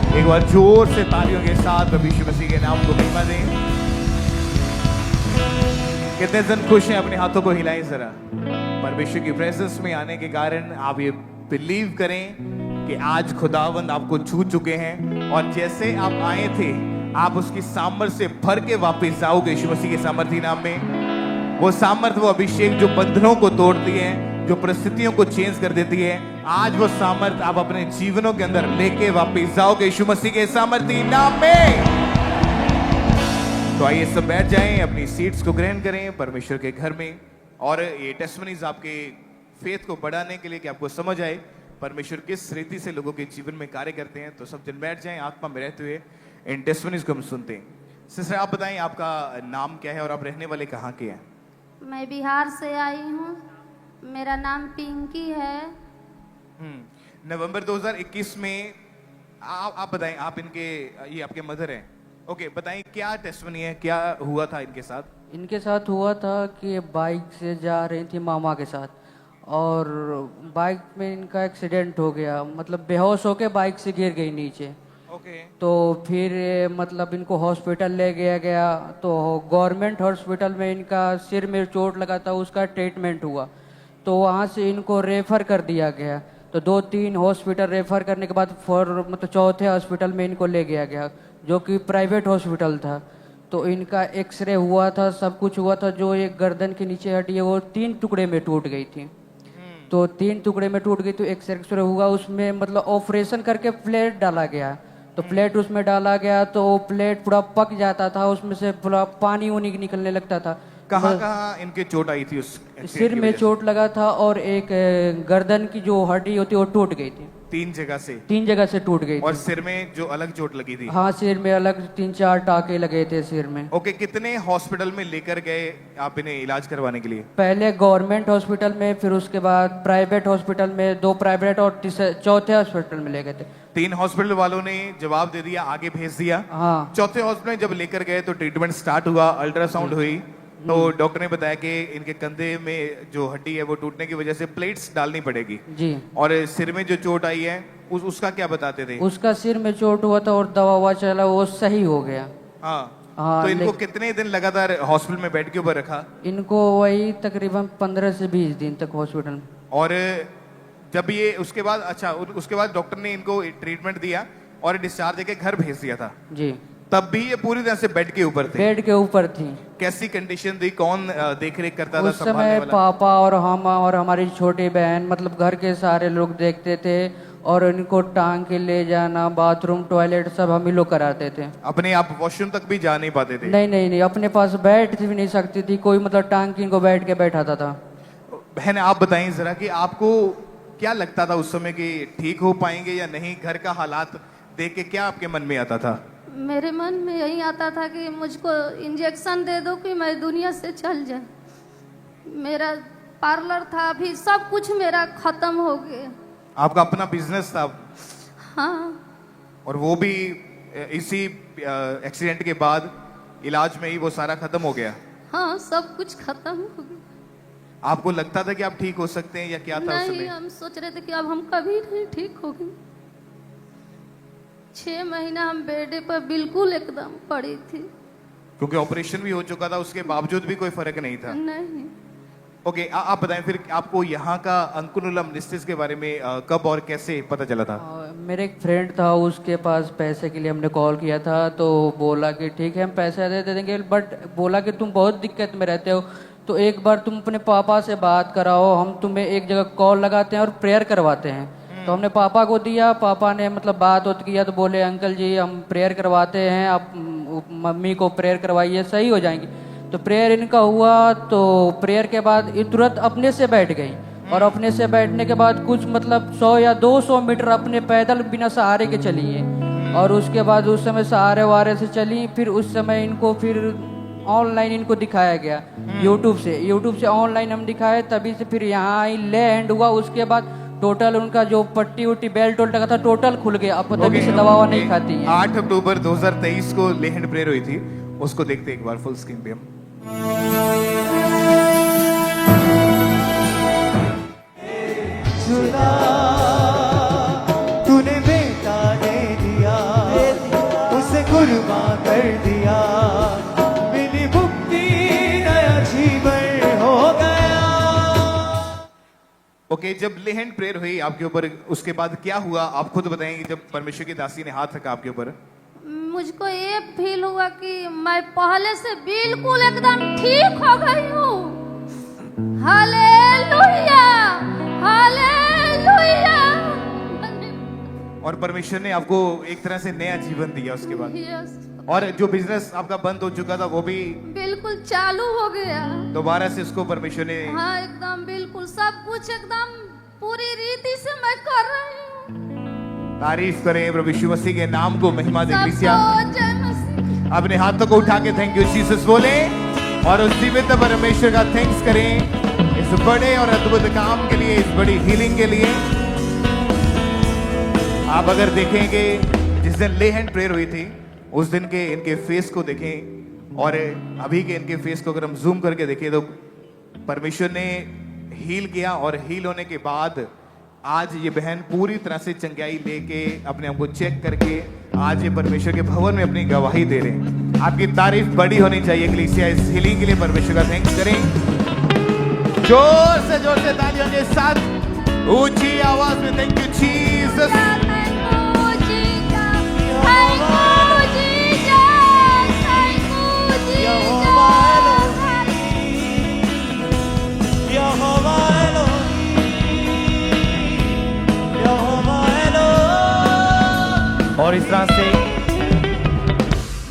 एक बार जोर से तालियों के साथ प्रभु यीशु मसीह के नाम को महिमा दें। कितने जन खुश हैं? अपने हाथों को हिलाएं जरा। परमेश्वर की प्रेजेंस में आने के कारण आप ये बिलीव करें कि आज खुदावंद आपको छू चुके हैं और जैसे आप आए थे आप उसकी सामर्थ से भर के वापस जाओगे यीशु मसीह के सामर्थी नाम में। वो सामर्थ, वो अभिषेक जो बंधनों को तोड़ती है, जो परिस्थितियों को चेंज कर देती है, आज वो सामर्थ आप अपने जीवनों के अंदर लेके वापस जाओगे यीशु मसीह के सामर्थी नाम में। तो आइए सब बैठ जाएं, अपनी सीट्स को ग्रहण करें परमेश्वर के घर में। और ये टेस्टमनीज आपके फेथ को बढ़ाने के लिए कि आपको समझ आए परमेश्वर किस रीति से लोगों के जीवन में कार्य करते हैं। तो सब जन बैठ जाएं, आत्मा में रहते हुए इन टेस्टमनीज को हम सुनते हैं। सिस्टर आप बताएं आपका नाम क्या है और आप रहने वाले कहाँ के हैं? मैं बिहार से आई हूँ, मेरा नाम पिंकी है। नवंबर 2021 में आप बताएं, आप इनके, ये आपके मदर हैं, ओके, बताएं क्या टेस्टमनी है, क्या हुआ था इनके साथ? इनके साथ हुआ था कि बाइक से जा रही थी मामा के साथ और बाइक में इनका एक्सीडेंट हो गया, मतलब बेहोश होके बाइक से गिर गई नीचे। ओके। तो फिर मतलब इनको हॉस्पिटल ले गया गया, तो गवर्नमेंट हॉस्पिटल में इनका सिर में चोट लगा था, उसका ट्रीटमेंट हुआ, तो वहाँ से इनको रेफ़र कर दिया गया। तो 2-3 हॉस्पिटल रेफ़र करने के बाद मतलब चौथे हॉस्पिटल में इनको ले गया गया जो कि प्राइवेट हॉस्पिटल था। तो इनका एक्सरे हुआ था, सब कुछ हुआ था। जो एक गर्दन के नीचे हड्डी है वो 3 टुकड़े में टूट गई थी। तो 3 टुकड़े में टूट गई, तो एक्सरे हुआ, उसमें मतलब ऑपरेशन करके प्लेट डाला गया। तो प्लेट उसमें डाला गया तो वो प्लेट पूरा पक जाता था, उसमें से पूरा पानी उनी निकलने लगता था। कहाँ कहाँ इनके चोट आई थी? उस सिर में चोट लगा था और एक गर्दन की जो हड्डी होती है वो टूट गई थी। 3 जगह से? 3 जगह से टूट गई और थी। सिर में जो अलग चोट लगी थी? हाँ, सिर में अलग 3-4 टाके लगे थे सिर में। ओके, कितने हॉस्पिटल में लेकर गए आप इन्हें इलाज करवाने के लिए? पहले गवर्नमेंट हॉस्पिटल में, फिर उसके बाद प्राइवेट हॉस्पिटल में, 2 प्राइवेट और चौथे हॉस्पिटल में ले गए थे। 3 हॉस्पिटल वालों ने जवाब दे दिया, आगे भेज दिया। हाँ। चौथे हॉस्पिटल में जब लेकर गए तो ट्रीटमेंट स्टार्ट हुआ, अल्ट्रासाउंड हुई, तो डॉक्टर ने बताया कि इनके कंधे में जो हड्डी है वो टूटने की वजह से प्लेट्स डालनी पड़ेगी जी। और सिर में जो चोट आई है उसका क्या बताते थे? उसका सिर में चोट हुआ था और दवा ववा चला, वो सही हो गया। हाँ। हाँ, तो इनको कितने दिन लगातार हॉस्पिटल में बेड के ऊपर रखा? इनको वही तकरीबन 15 से 20 दिन तक हॉस्पिटल में। और जब ये उसके बाद, अच्छा, उसके बाद डॉक्टर ने इनको ट्रीटमेंट दिया और डिस्चार्ज देके घर भेज दिया था जी। तब भी ये पूरी तरह से बेड के ऊपर थे? बेड के ऊपर थी। कैसी कंडीशन थी? कौन देख रेख करता था, उस संभालने समय वाला? पापा और हम और हमारी छोटी बहन, मतलब घर के सारे लोग देखते थे और इनको टांग के ले जाना, बाथरूम टॉयलेट सब हम ही लोग कराते थे। अपने आप वॉशरूम तक भी जा नहीं पाते थे? नहीं नहीं नहीं, अपने पास बैठ भी नहीं सकती थी कोई, मतलब टांग के इनको बैठ के बैठाता था। बहन आप बताएं जरा कि आपको क्या लगता था उस समय कि ठीक हो पाएंगे या नहीं? घर का हालात देख के क्या आपके मन में आता था? मेरे मन में यही आता था कि मुझको इंजेक्शन दे दो कि मैं दुनिया से चल जाए। मेरा पार्लर था, अभी सब कुछ मेरा खत्म हो गया। आपका अपना बिजनेस था? हाँ। और वो भी इसी एक्सीडेंट के बाद इलाज में ही वो सारा खत्म हो गया? हाँ, सब कुछ खत्म हो गया। आपको लगता था कि आप ठीक हो सकते हैं या क्या था उस नहीं, समय? हम सोच रहे थे कि अब हम कभी नहीं ठीक हो गए। 6 महीना हम बेड पर बिल्कुल एकदम पड़ी थी। क्योंकि ऑपरेशन भी हो चुका था, उसके बावजूद भी कोई फर्क नहीं था? नहीं। ओके, आप बताएं फिर आपको यहाँ का अंकुलम निस्तिस के बारे में कब और कैसे पता चला था? मेरे एक फ्रेंड था, उसके पास पैसे के लिए हमने कॉल किया था, तो बोला कि ठीक है हम पैसे दे देंगे, बट बोला कि तुम बहुत दिक्कत में रहते हो तो एक बार तुम अपने पापा से बात कराओ, हम तुम्हें एक जगह कॉल लगाते हैं और प्रेयर करवाते हैं। तो हमने पापा को दिया, पापा ने मतलब बात किया तो बोले अंकल जी हम प्रेयर करवाते हैं, आप मम्मी को प्रेयर करवाइए, सही हो जाएंगी। तो प्रेयर इनका हुआ, तो प्रेयर के बाद ये तुरंत अपने से बैठ गई और अपने से बैठने के बाद कुछ मतलब 100 या 200 मीटर अपने पैदल बिना सहारे के चली है। और उसके बाद उस समय सहारे वारे से चली, फिर उस समय इनको फिर ऑनलाइन इनको दिखाया गया यूट्यूब से ऑनलाइन हम दिखाए, तभी से फिर यहाँ आई, लैंड हुआ। उसके बाद टोटल उनका जो पट्टी उट्टी बेल्ट उल्ट लगा था टोटल खुल गया, अब तभी से दवा नहीं खाती है। 8 अक्टूबर 2023 को लेहंड प्रेयर हुई थी, उसको देखते एक बार फुल स्क्रीन पे हम। खुदा तूने बेटा दे दिया, ओके, जब ले हैंड प्रेयर हुई आपके ऊपर, उसके बाद क्या हुआ आप खुद बताएंगे? जब परमेश्वर की दासी ने हाथ रखा आपके ऊपर, मुझको ये फील हुआ कि मैं पहले से बिल्कुल एकदम ठीक हो गई हूँ। Hallelujah, hallelujah. और परमेश्वर ने आपको एक तरह से नया जीवन दिया उसके बाद। यस, और जो बिजनेस आपका बंद हो चुका था वो भी बिल्कुल चालू हो गया। दोबारा से उसको परमेश्वर ने, हाँ एकदम बिल्कुल सब कुछ एकदम पूरी रीति से मैं कर रही हूँ। तारीफ करें प्रभु यीशु मसीह के नाम को, महिमा दे सबको कलीसिया। जय मसीह। अपने हाथों को उठा के थैंक यू जीसस बोले और उस जीवित परमेश्वर का थैंक्स करें इस बड़े और अद्भुत काम के लिए, इस बड़ी हीलिंग के लिए। आप अगर देखेंगे जिस दिन ले हैंड प्रेयर हुई थी उस दिन के इनके फेस को देखें और अभी के इनके फेस को अगर हम जूम करके देखें तो परमेश्वर ने हील किया और हील होने के बाद आज ये बहन पूरी तरह से चंगाई लेके अपने आप को चेक करके आज ये परमेश्वर के भवन में अपनी गवाही दे रहे हैं। आपकी तारीफ बड़ी होनी चाहिए कलीसिया। इस हीलिंग के लिए परमेश्वर का थैंक्स करें। जोर से तालियों के साथ ऊंची आवाज में थैंक यू जीसस। और इस तरह से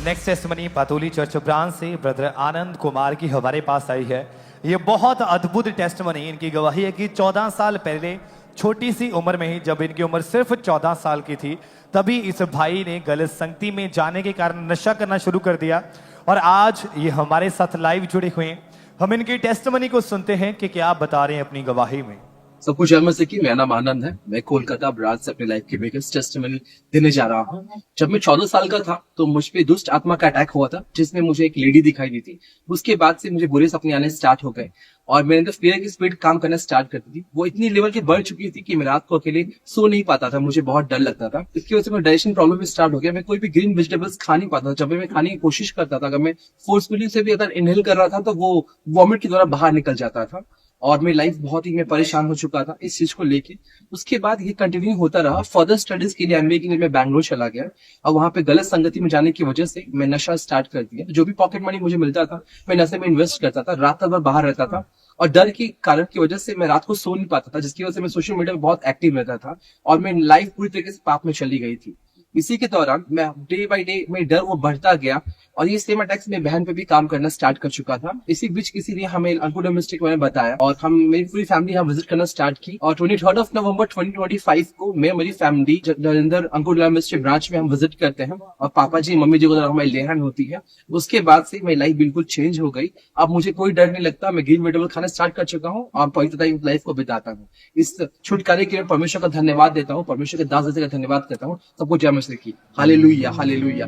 नेक्स्ट टेस्टिमनी पातोली चर्च ब्रांच से ब्रदर आनंद कुमार की हमारे पास आई है। ये बहुत अद्भुत टेस्टिमनी, इनकी गवाही है कि 14 साल पहले छोटी सी उम्र में ही, जब इनकी उम्र सिर्फ 14 साल की थी, तभी इस भाई ने गलत संगति में जाने के कारण नशा करना शुरू कर दिया और आज ये हमारे साथ लाइव जुड़े हुए हैं। हम इनकी टेस्टिमनी को सुनते हैं कि क्या आप बता रहे हैं अपनी गवाही में। सबको जय मसीह की। मेरा नाम आनंद है। मैं कोलकाता ब्रांच से अपनी लाइफ की बिगेस्ट टेस्टिमनी देने जा रहा हूँ। जब मैं 14 साल का था तो मुझ पे दुष्ट आत्मा का अटैक हुआ था, जिसमें मुझे एक लेडी दिखाई दी थी। उसके बाद से मुझे बुरे सपने आने स्टार्ट हो गए और मेरे अंदर फियर की स्पीड काम करना स्टार्ट करती थी। वो इतनी लेवल की बढ़ चुकी थी कि मैं रात को अकेले सो नहीं पाता था, मुझे बहुत डर लगता था। इसकी वजह से मेरा डाइजेशन प्रॉब्लम भी स्टार्ट हो गया। मैं कोई भी ग्रीन वेजिटेबल्स खा नहीं पाता था। जब भी मैं खाने की कोशिश करता था, अगर मैं फोर्सफुली से भी अगर इनहेल कर रहा था तो वो वॉमिट की द्वारा बाहर निकल जाता था और मेरी लाइफ बहुत ही, मैं परेशान हो चुका था इस चीज को लेके। उसके बाद ये कंटिन्यू होता रहा। फर्दर स्टडीज के लिए एमबीए के लिए मैं बैंगलोर चला गया और वहां पे गलत संगति में जाने की वजह से मैं नशा स्टार्ट कर दिया। जो भी पॉकेट मनी मुझे मिलता था मैं नशे में इन्वेस्ट करता था, रात भर बाहर रहता था और डर के कारण की वजह से मैं रात को सो नहीं पाता था, जिसकी वजह से मैं सोशल मीडिया में बहुत एक्टिव रहता था और मेरी लाइफ पूरी तरीके से पाप में चली गई थी। इसी के दौरान मैं डे बाय डे मेरी डर वो बढ़ता गया और ये सेम अटैक्स में बहन पे भी काम करना स्टार्ट कर चुका था। इसी बीच किसी ने हमें अंकुर डोमेस्टिक में बताया और हम, मेरी पूरी फैमिली यहाँ विजिट करना स्टार्ट की और 23 नवंबर 2025 को मैं, मेरी फैमिली नरेंद्र अंकुर डोमेस्टिक ब्रांच में हम विजिट करते हैं और पापा जी मम्मी जी को हमारी लेहन होती है। उसके बाद से मेरी लाइफ बिल्कुल चेंज हो गई। अब मुझे कोई डर नहीं लगता। मैं ग्रीन वेजिटेबल खाना स्टार्ट कर चुका हूँ और पवित्रता लाइफ को बिताता हूँ। इस छुटकारे के लिए परमेश्वर का धन्यवाद देता हूँ, परमेश्वर के दास का धन्यवाद करता हूँ। सबको जय मसीह की। Hallelujah, hallelujah.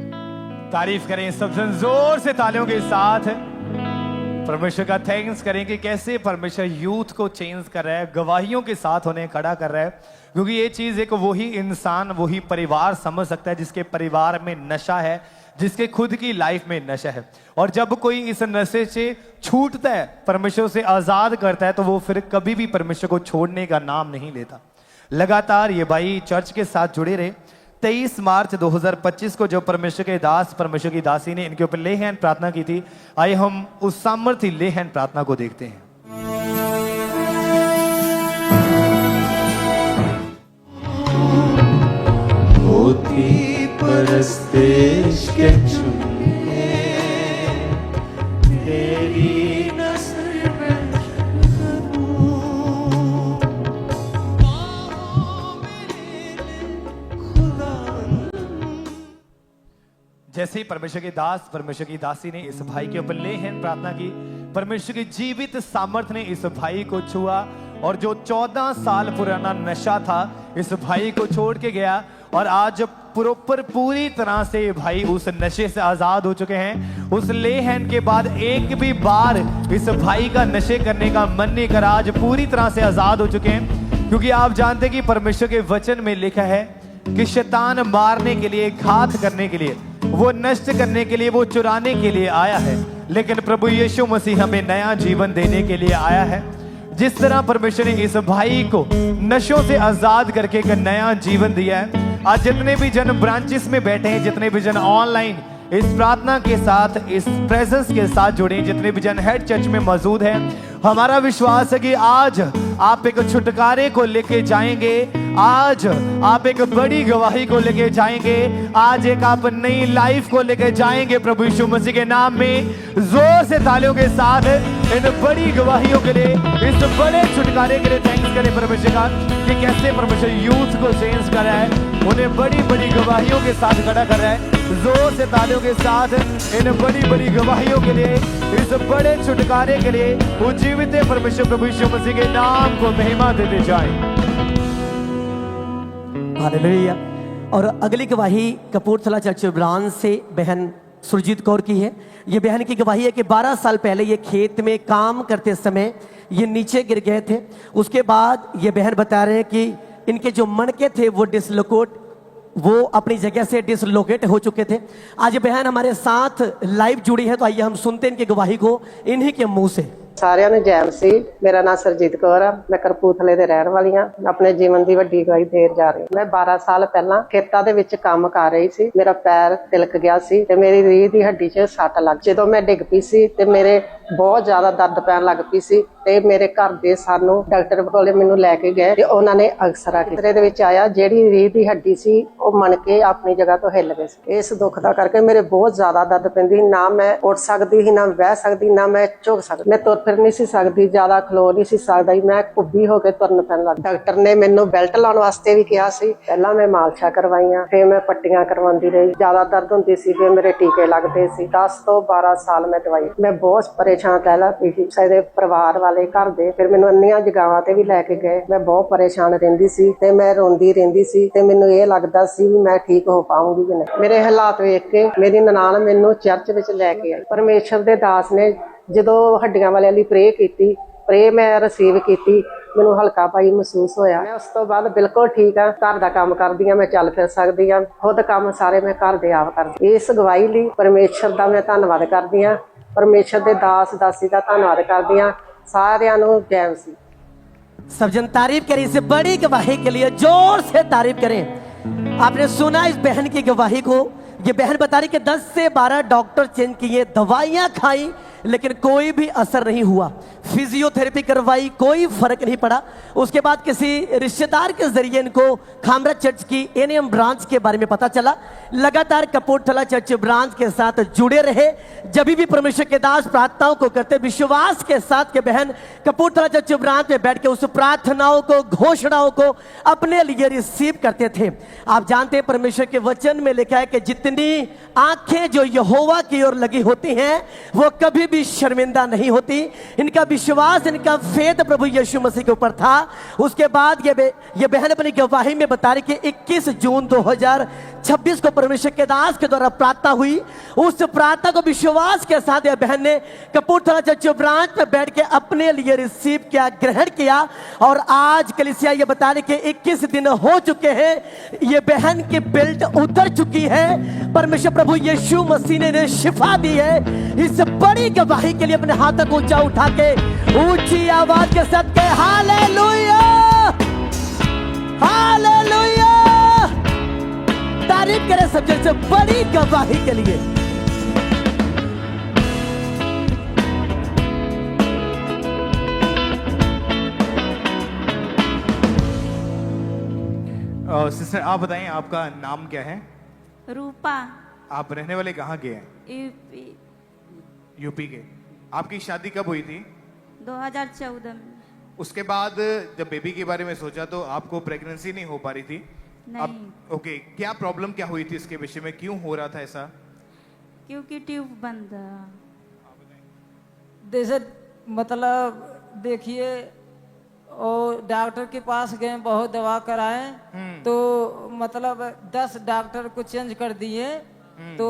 तारीफ करें सब जन जोर से तालियों के साथ। परमेश्वर का थैंक्स करें कि कैसे परमेश्वर यूथ को चेंज कर रहा है, गवाहियों के साथ उन्हें खड़ा कर रहा है। क्योंकि ये चीज एक वही इंसान, वही परिवार समझ सकता है जिसके परिवार में नशा है, जिसके खुद की लाइफ में नशा है। और जब कोई इस नशे से छूटता है, परमेश्वर से आजाद करता है, तो वो फिर कभी भी परमेश्वर को छोड़ने का नाम नहीं लेता। लगातार ये भाई चर्च के साथ जुड़े रहे। 23 मार्च 2025 को जब परमेश्वर के दास, परमेश्वर की दासी ने इनके ऊपर ले हैंड प्रार्थना की थी, आइए हम उस सामर्थ्य ले हैंड प्रार्थना को देखते हैं। होती परस्तिश के चुने तेरी नस्ल में जैसे ही परमेश्वर के दास, परमेश्वर की दासी ने इस भाई के ऊपर ले हैंड प्रार्थना की, परमेश्वर की जीवित सामर्थ ने इस भाई को छुआ और जो 14 साल पुराना नशा था इस भाई को छोड़ के गया और आज प्रॉपर पूरी तरह से ये भाई उस नशे से आजाद हो चुके हैं। उस ले हैंड के बाद एक भी बार इस भाई का नशे करने का मन नहीं करा, आज पूरी तरह से आजाद हो चुके हैं। क्योंकि आप जानते हैं कि परमेश्वर के वचन में लिखा है कि शैतान मारने के लिए, घात करने के लिए, वो नष्ट करने के लिए, वो चुराने के लिए आया है, लेकिन प्रभु यीशु मसीह हमें नया जीवन देने के लिए आया है। जिस तरह परमेश्वर ने इस भाई को नशों से आजाद करके एक नया जीवन दिया है, आज जितने भी जन ब्रांचेस में बैठे हैं, जितने भी जन ऑनलाइन इस प्रार्थना के साथ, इस प्रेजेंस के साथ जुड़े, जितने भी जन हेड चर्च में मौजूद हैं, हमारा विश्वास है कि आज आप एक छुटकारे को लेके जाएंगे, आज आप एक बड़ी गवाही को लेके जाएंगे, आज एक आप नई लाइफ को लेके जाएंगे प्रभु यीशु मसीह के नाम में। जोर से तालियों के साथ इन बड़ी गवाहियों के लिए, इस बड़े छुटकारे के लिए थैंक्स करें परमेश्वर का कि कैसे परमेश्वर यूथ को चेंज कर रहा है, उन्हें बड़ी बड़ी गवाहियों के साथ खड़ा कर रहा है। जोर से तालियों के साथ इन बड़ी बड़ी गवाहियों के लिए, इस बड़े छुटकारे के लिए उज्जीवित परमेश्वर प्रभु यीशु मसीह के नाम को महिमा देते जाएं। हालेलुया। और अगली गवाही कपूरथला चर्च ब्रांच से बहन सुरजीत कौर की है। ये बहन की गवाही है कि 12 साल पहले ये खेत में काम करते समय ये नीचे गिर गए थे। उसके बाद ये बहन बता रहे हैं कि इनके जो मणके थे वो अपनी जगह से डिसलोकेट हो चुके थे। आज ये बहन हमारे साथ लाइव जुड़ी है, तो आइए हम सुनते हैं इनकी गवाही को इन्हीं के मुंह से। ਸਾਰਿਆਂ ਨੂੰ ਜੈ ਮਸੀਹ। ਮੇਰਾ ਨਾਮ ਸਰਜੀਤ ਕੌਰ ਆ, ਮੈਂ ਕਰਪੂਥਲੇ ਦੇ ਰਹਿਣ ਵਾਲੀ ਆ। ਆਪਣੇ ਜੀਵਨ ਦੀ ਵੱਡੀ ਗਵਾਹੀ ਦੇਣ ਜਾ ਰਹੀ। ਮੈਂ 12 ਸਾਲ ਪਹਿਲਾਂ ਖੇਤਾਂ ਦੇ ਵਿੱਚ ਕੰਮ ਕਰ ਰਹੀ ਸੀ। ਮੇਰਾ ਪੈਰ ਤਿਲਕ ਗਿਆ ਸੀ ਤੇ ਮੇਰੀ ਰੀੜ੍ਹ ਦੀ ਹੱਡੀ 'ਚ ਸੱਟ ਲੱਗ। ਜਦੋਂ ਮੈਂ ਡਿੱਗ ਪਈ ਸੀ ਤੇ ਮੇਰੇ ਬਹੁਤ ਜ਼ਿਆਦਾ ਦਰਦ ਪੈਣ ਲੱਗ ਪਈ ਸੀ ਤੇ ਮੇਰੇ ਘਰ ਦੇ ਸਾਨੂੰ ਡਾਕਟਰ ਕੋਲੇ ਮੈਨੂੰ ਲੈ ਕੇ ਗਏ ਤੇ ਉਹਨਾਂ ਨੇ ਐਕਸਰਾ ਕੀਤਾ। ਦੇ ਵਿੱਚ ਆਇਆ ਜਿਹੜੀ ਰੀੜ੍ਹ ਦੀ ਹੱਡੀ ਸੀ ਉਹ ਮਣ ਕੇ ਆਪਣੀ ਜਗ੍ਹਾ ਤੋਂ ਹਿੱਲ ਗਈ ਸੀ। ਇਸ ਦੁੱਖ ਦਾ ਕਰਕੇ ਮੇਰੇ ਬਹੁਤ ਜ਼ਿਆਦਾ ਦਰਦ ਪੈਂਦੀ, ਨਾ ਮੈਂ ਉੱਠ ਸਕਦੀ ਸੀ, ਨਾ ਬਹਿ ਸਕਦੀ, ਨਾ ਮੈਂ ਝੁਕ ਸਕਦੀ। ਮੈਂ ਤੁਰ ਫਿਰ ਨਹੀਂ ਸੀ ਸਕਦੀ, ਜ਼ਿਆਦਾ ਖਲੋ ਨਹੀਂ ਸੀ ਸਕਦਾ। ਮੈਂ ਕੁੱਬੀ ਹੋ ਕੇ ਤੁਰਨ ਪੈਣ ਲੱਗ। ਡਾਕਟਰ ਨੇ ਮੈਨੂੰ ਬੈਲਟ ਲਾਉਣ ਵਾਸਤੇ ਵੀ ਕਿਹਾ ਸੀ। ਪਹਿਲਾਂ ਮੈਂ ਮਾਲਸ਼ਾਂ ਕਰਵਾਈਆਂ, ਫਿਰ ਮੈਂ ਪੱਟੀਆਂ ਕਰਵਾਉਂਦੀ ਰਹੀ। ਜ਼ਿਆਦਾ ਦਰਦ ਹੁੰਦੀ ਸੀ, ਫਿਰ ਮੇਰੇ ਟੀਕੇ ਲੱਗਦੇ ਸੀ। 10 ਤੋਂ 12 ਸਾਲ ਮੈਂ ਦਵਾਈ। ਮੈਂ ਬਹੁਤ ਪਰੇਸ਼ਾਨ ਪਹਿਲਾਂ ਪਈ ਸਾਡੇ ਪਰਿਵਾਰ ਵਾਲੇ ਘਰ ਦੇ, ਫਿਰ ਮੈਨੂੰ ਅੰਨੀਆਂ ਜਗ੍ਹਾਵਾਂ ਤੇ ਵੀ ਲੈ ਕੇ ਗਏ। ਮੈਂ ਬਹੁਤ ਪਰੇਸ਼ਾਨ ਰਹਿੰਦੀ ਸੀ ਤੇ ਮੈਂ ਰੋਂਦੀ ਰਹਿੰਦੀ ਸੀ ਤੇ ਮੈਨੂੰ ਇਹ ਲੱਗਦਾ ਸੀ ਵੀ ਮੈਂ ਠੀਕ ਹੋ ਪਾਉਂਗੀ ਕਿ ਨਹੀਂ। ਮੇਰੇ ਹਾਲਾਤ ਵੇਖ ਕੇ ਮੇਰੀ ਨਨਾਣ ਮੈਨੂੰ ਚਰਚ ਵਿੱਚ ਲੈ ਕੇ ਆਈ। ਪਰਮੇਸ਼ਰ ਦੇ ਦਾਸ ਨੇ ਜਦੋਂ ਹੱਡੀਆਂ ਵਾਲਿਆਂ ਲਈ ਪ੍ਰੇ ਕੀਤੀ, ਪ੍ਰੇ ਮੈਂ ਰਿਸੀਵ ਕੀਤੀ, ਮੈਨੂੰ ਹਲਕਾ ਭਾਈ ਮਹਿਸੂਸ ਹੋਇਆ। ਮੈਂ ਉਸ ਤੋਂ ਬਾਅਦ ਬਿਲਕੁਲ ਠੀਕ ਆ। ਘਰ ਦਾ ਕੰਮ ਕਰਦੀ ਆ, ਮੈਂ ਚੱਲ ਫਿਰ ਸਕਦੀ ਆ, ਖੁਦ ਕੰਮ ਸਾਰੇ ਮੈਂ ਘਰ ਦੇ ਆਪ ਕਰਦੀ। ਇਸ ਗਵਾਹੀ ਲਈ ਪਰਮੇਸ਼ਰ ਦਾ ਮੈਂ ਧੰਨਵਾਦ ਕਰਦੀ ਆ। परमेश्वर दे दास दासी का धन्यवाद करदी हां। सारियां नूं जय मसीह। सब जन तारीफ करें इस बड़ी गवाही के लिए, जोर से तारीफ करें। आपने सुना इस बहन की गवाही को। ये बहन बता रही कि 10 से 12 डॉक्टर चेंज किए, दवाइयां खाई, लेकिन कोई भी असर नहीं हुआ। फिजियोथेरेपी करवाई, कोई फर्क नहीं पड़ा। उसके बाद किसी रिश्तेदार के जरिए इनको खामरा चर्च की एनएम ब्रांच के बारे में पता चला। लगातार कपूरथला चर्च ब्रांच के साथ जुड़े रहे। जब भी परमेश्वर के दास प्रार्थनाओं को करते, विश्वास के साथ के बहन कपूरथला चर्च ब्रांच में बैठ के उस प्रार्थनाओं को, घोषणाओं को अपने लिए रिसीव करते थे। आप जानते हैं परमेश्वर के वचन में लिखा है कि जितनी आंखें जो यहोवा की ओर लगी होती हैं वो कभी भी शर्मिंदा नहीं होती। इनका विश्वास, इनका फेथ प्रभु यीशु मसीह के ऊपर था। उसके बाद ये बहन अपनी गवाही में बता रही कि 21 जून 2026 को परमेश्वर के दास के द्वारा प्रार्थना हुई। उस प्रार्थना को विश्वास के साथ यह बहन ने कपूरथला चर्च ब्रांच में बैठ के अपने लिए रिसीव किया, ग्रहण किया। और आज कलीसिया ये बता रही कि 21 दिन हो चुके हैं, ये बहन की बेल्ट उतर चुकी है। परमेश्वर प्रभु यीशु मसीह ने शिफा दी है। इस बड़ी गवाही के लिए अपने हाथों को ऊंचा उठा के ऊंची आवाज के साथ कहे हालेलुया, हालेलुया। तारीफ करें सब जैसे बड़ी गवाही के लिए। सिस्टर आप बताएं आपका नाम क्या है? रूपा। आप रहने वाले कहाँ के हैं? यूपी। यूपी के। आपकी शादी कब हुई थी? 2014 में। उसके बाद जब बेबी के बारे में सोचा तो आपको प्रेगनेंसी नहीं हो पा रही थी? नहीं। ओके, क्या प्रॉब्लम क्या हुई थी इसके विषय में, क्यों हो रहा था ऐसा? क्योंकि ट्यूब बंद था। जैसे मतलब देखिए, और डॉक्टर के पास गए, बहुत दवा कराए, तो मतलब 10 डॉक्टर को चेंज कर दिए। तो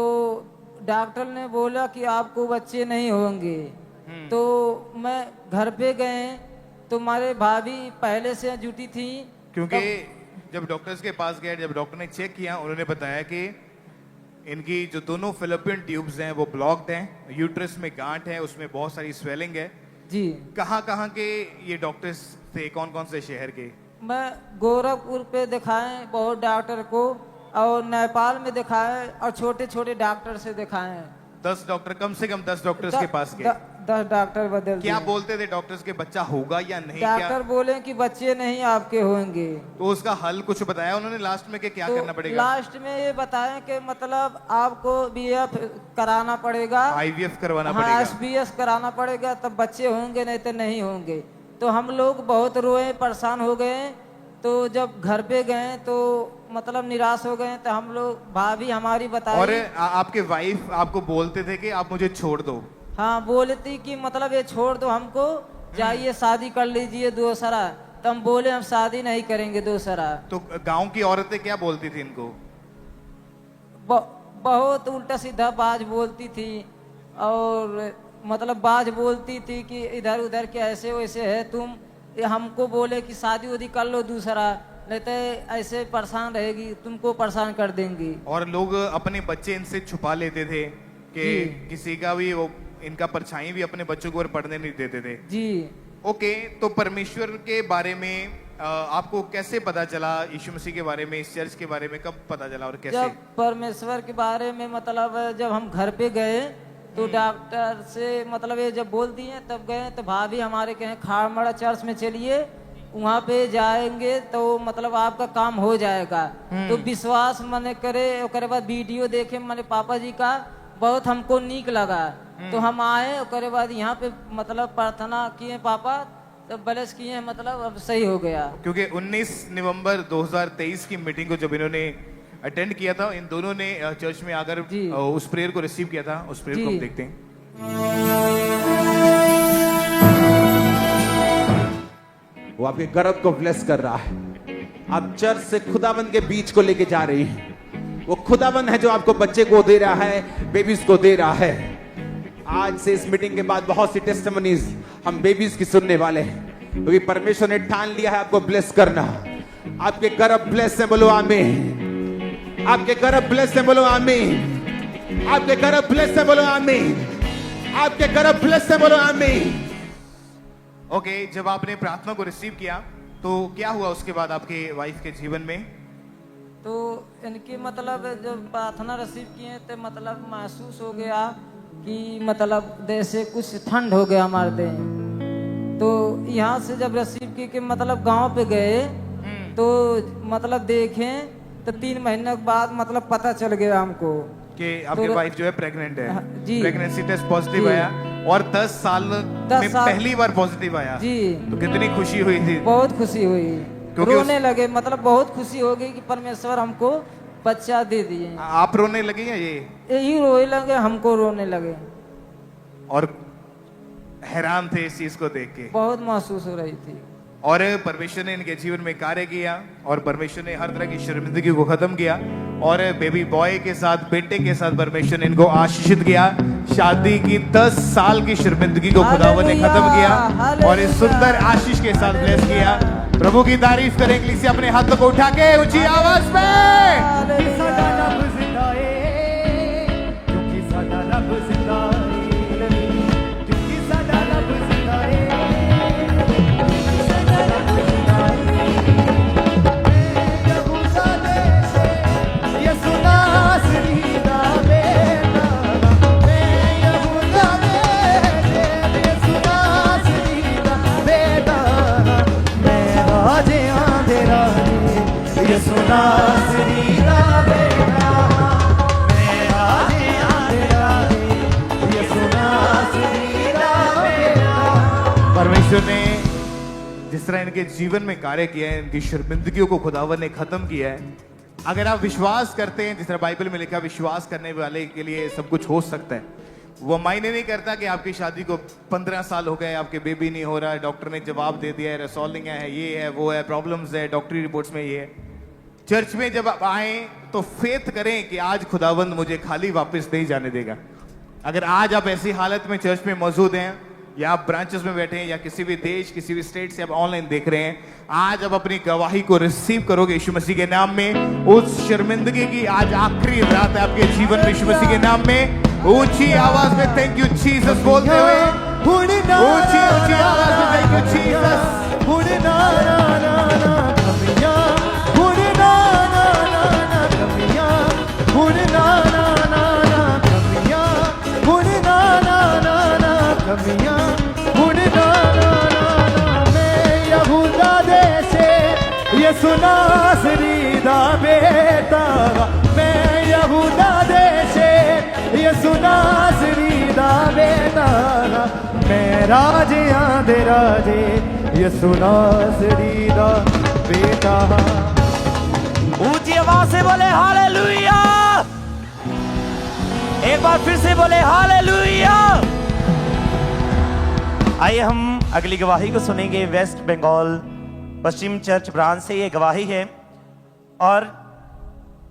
डॉक्टर ने बोला कि आपको बच्चे नहीं होंगे। तो मैं घर पे गए तो हमारे भाभी पहले से जुटी थी। क्योंकि जब डॉक्टर्स के पास गए, जब डॉक्टर ने चेक किया, उन्होंने बताया कि इनकी जो दोनों फिलिपियन ट्यूब्स हैं वो ब्लॉक्ड हैं, यूट्रस में गांठ है, उसमें बहुत सारी स्वेलिंग है। जी। कहाँ के ये डॉक्टर्स थे, कौन कौन से शहर के? मैं गोरखपुर पे दिखाए बहुत डॉक्टर को, और नेपाल में दिखाए, और छोटे छोटे डॉक्टर से दिखाए। 10 डॉक्टर, कम से कम 10 डॉक्टर्स के पास गए। 10 डॉक्टर बदल क्या दिए। बोलते थे डॉक्टर्स के, बच्चा होगा या नहीं? क्या डॉक्टर बोले कि बच्चे नहीं आपके होंगे। तो उसका हल कुछ बताया उन्होंने लास्ट में कि क्या तो करना पड़ेगा? लास्ट में ये बताया कि मतलब आपको बीएफ कराना पड़ेगा, IVF करवाना हाँ पड़ेगा। SBS कराना पड़ेगा, तब बच्चे होंगे, नहीं तो नहीं होंगे। तो हम लोग बहुत रोए, परेशान हो गए। तो जब घर पे गए तो मतलब निराश हो गए। तो हम लोग, भाभी हमारी बताई, और आपके वाइफ आपको बोलते थे कि आप मुझे छोड़ दो? हाँ बोलती कि मतलब ये छोड़ दो हमको, जाइए शादी कर लीजिए दूसरा। तो हम बोले हम शादी नहीं करेंगे दूसरा। तो गांव की औरतें क्या बोलती थी इनको? बहुत उल्टा सीधा बात बोलती थी, और मतलब बात बोलती थी कि इधर उधर के ऐसे वैसे है तुम। ये हमको बोले कि शादी वादी कर लो दूसरा, नहीं तो ऐसे परेशान रहेगी, तुमको परेशान कर देंगी। और लोग अपने बच्चे इनसे छुपा लेते थे कि किसी का भी वो, इनका परछाई भी अपने बच्चों को और पढ़ने नहीं देते थे। जी। ओके, तो परमेश्वर के बारे में आपको कैसे पता चला? यीशु मसीह के बारे में, इस चर्च के बारे में कब पता चला और कैसे? जब परमेश्वर के बारे में मतलब जब हम घर पे गए तो डॉक्टर से मतलब ये जब बोल दिए तब गए। तो भाभी हमारे कहे खाड़मड़ा चर्च में चलिए, वहाँ पे जाएंगे तो मतलब आपका काम हो जाएगा। तो विश्वास मैंने करे, उसके बाद वीडियो देखे मैंने पापा जी का, बहुत हमको नीक लगा। तो हम आए, उसके बाद यहाँ पे मतलब प्रार्थना किए पापा, तो ब्लेस किए, मतलब अब सही हो गया। क्योंकि 19 नवंबर 2023 की मीटिंग को जब इन्होंने अटेंड किया था, इन दोनों ने चर्च में आकर उस प्रेयर को रिसीव किया था। उस प्रेयर को हम देखते हैं। वो आपके गर्भ को ब्लेस कर रहा है। आप चर्च से खुदाबंद के बीच को लेके जा रही हैं। वो खुदाबंद है जो आपको बच्चे को दे रहा है, बेबीज को दे रहा है। आज से इस मीटिंग के बाद बहुत सी टेस्टिमनीज हम बेबीज की सुनने वाले हैं, क्योंकि परमेश्वर ने ठान लिया है आपको ब्लेस करना। आपके गर्भ ब्लेस है, बोलो आमीन। आपके गर्भ ब्लेस है, बोलो आमीन। आपके गर्भ ब्लेस है, बोलो आमीन। आपके गर्भ ब्लेस है, बोलो आमीन। ओके, जब आपने प्रार्थना को रिसीव किया तो क्या हुआ उसके बाद आपके वाइफ के जीवन में? तो इनकी मतलब जब प्रार्थना रिसीव किए तो मतलब महसूस हो गया कि मतलब जैसे कुछ ठंड हो गया हमारे देह। तो यहाँ से जब रिसीव की कि मतलब गांव पे गए तो मतलब देखें तो 3 महीने के बाद मतलब पता चल गया हमको कि आपकी वाइफ जो है प्रेग्नेंट है। जी। प्रेगनेंसी टेस्ट पॉजिटिव आया और 10 साल में पहली बार पॉजिटिव आया। जी। तो कितनी खुशी हुई थी? बहुत खुशी हुई, रोने लगे, मतलब बहुत खुशी हो गई कि परमेश्वर हमको बच्चा दे दिए। आप रोने लगे या ये? यही रोने लगे, हमको रोने लगे और हैरान थे इस चीज को देख के। बहुत महसूस हो रही थी। और परमेश्वर ने इनके जीवन में कार्य किया और परमेश्वर ने हर तरह की शर्मिंदगी को खत्म किया और बेबी बॉय के साथ, बेटे के साथ परमेश्वर ने इनको आशीषित किया। शादी की 10 साल की शर्मिंदगी को खुदावन ने खत्म किया और इस सुंदर आशीष के साथ ब्लेस किया। प्रभु की तारीफ करें, किसी अपने हाथों को उठा के ऊंची आवाज में। परमेश्वर ने जिस तरह इनके जीवन में कार्य किया है, इनकी शर्मिंदगियों को खुदावन ने खत्म किया है। अगर आप विश्वास करते हैं, जिस तरह बाइबल में लिखा, विश्वास करने वाले के लिए सब कुछ हो सकता है। वो मायने नहीं करता कि आपकी शादी को 15 साल हो गए, आपके बेबी नहीं हो रहा है, डॉक्टर ने जवाब दे दिया है, रेसोल्विंग है, ये है, वो है, प्रॉब्लम्स है, डॉक्टरी रिपोर्ट्स में ये है। चर्च में जब आप आए तो फेथ करें कि आज खुदावंद मुझे खाली वापस नहीं जाने देगा। अगर आज आप ऐसी हालत में चर्च में मौजूद हैं, या आप ब्रांचेस में बैठे हैं, या किसी भी देश, किसी भी स्टेट से आप ऑनलाइन देख रहे हैं, आज आप अपनी गवाही को रिसीव करोगे यीशु मसीह के नाम में। उस शर्मिंदगी की आज आखिरी रात है आपके जीवन में यीशु मसीह के नाम में। ऊंची आवाज में थैंक यू जीसस बोलते हुए हुण ना ऊंची ऊंची आवाज में thank you Jesus। हुण ना कमियां, हुण ना कमियां, हुण ना कमियां, हुण ना कमियां, हुण ना मैं यहूदा देशे यसु नासरी दा बेटा, मैं यहूदा देशे यसु नासरी दा बेटा, मैं राजियां दे राजे यसु नासरी दा बेटा। ऊंची आवाज से बोले हालेलुया, एक बार फिर से बोले हालेलुया। आइए हम अगली गवाही को सुनेंगे। वेस्ट बंगाल पश्चिम चर्च ब्रांच से ये गवाही है और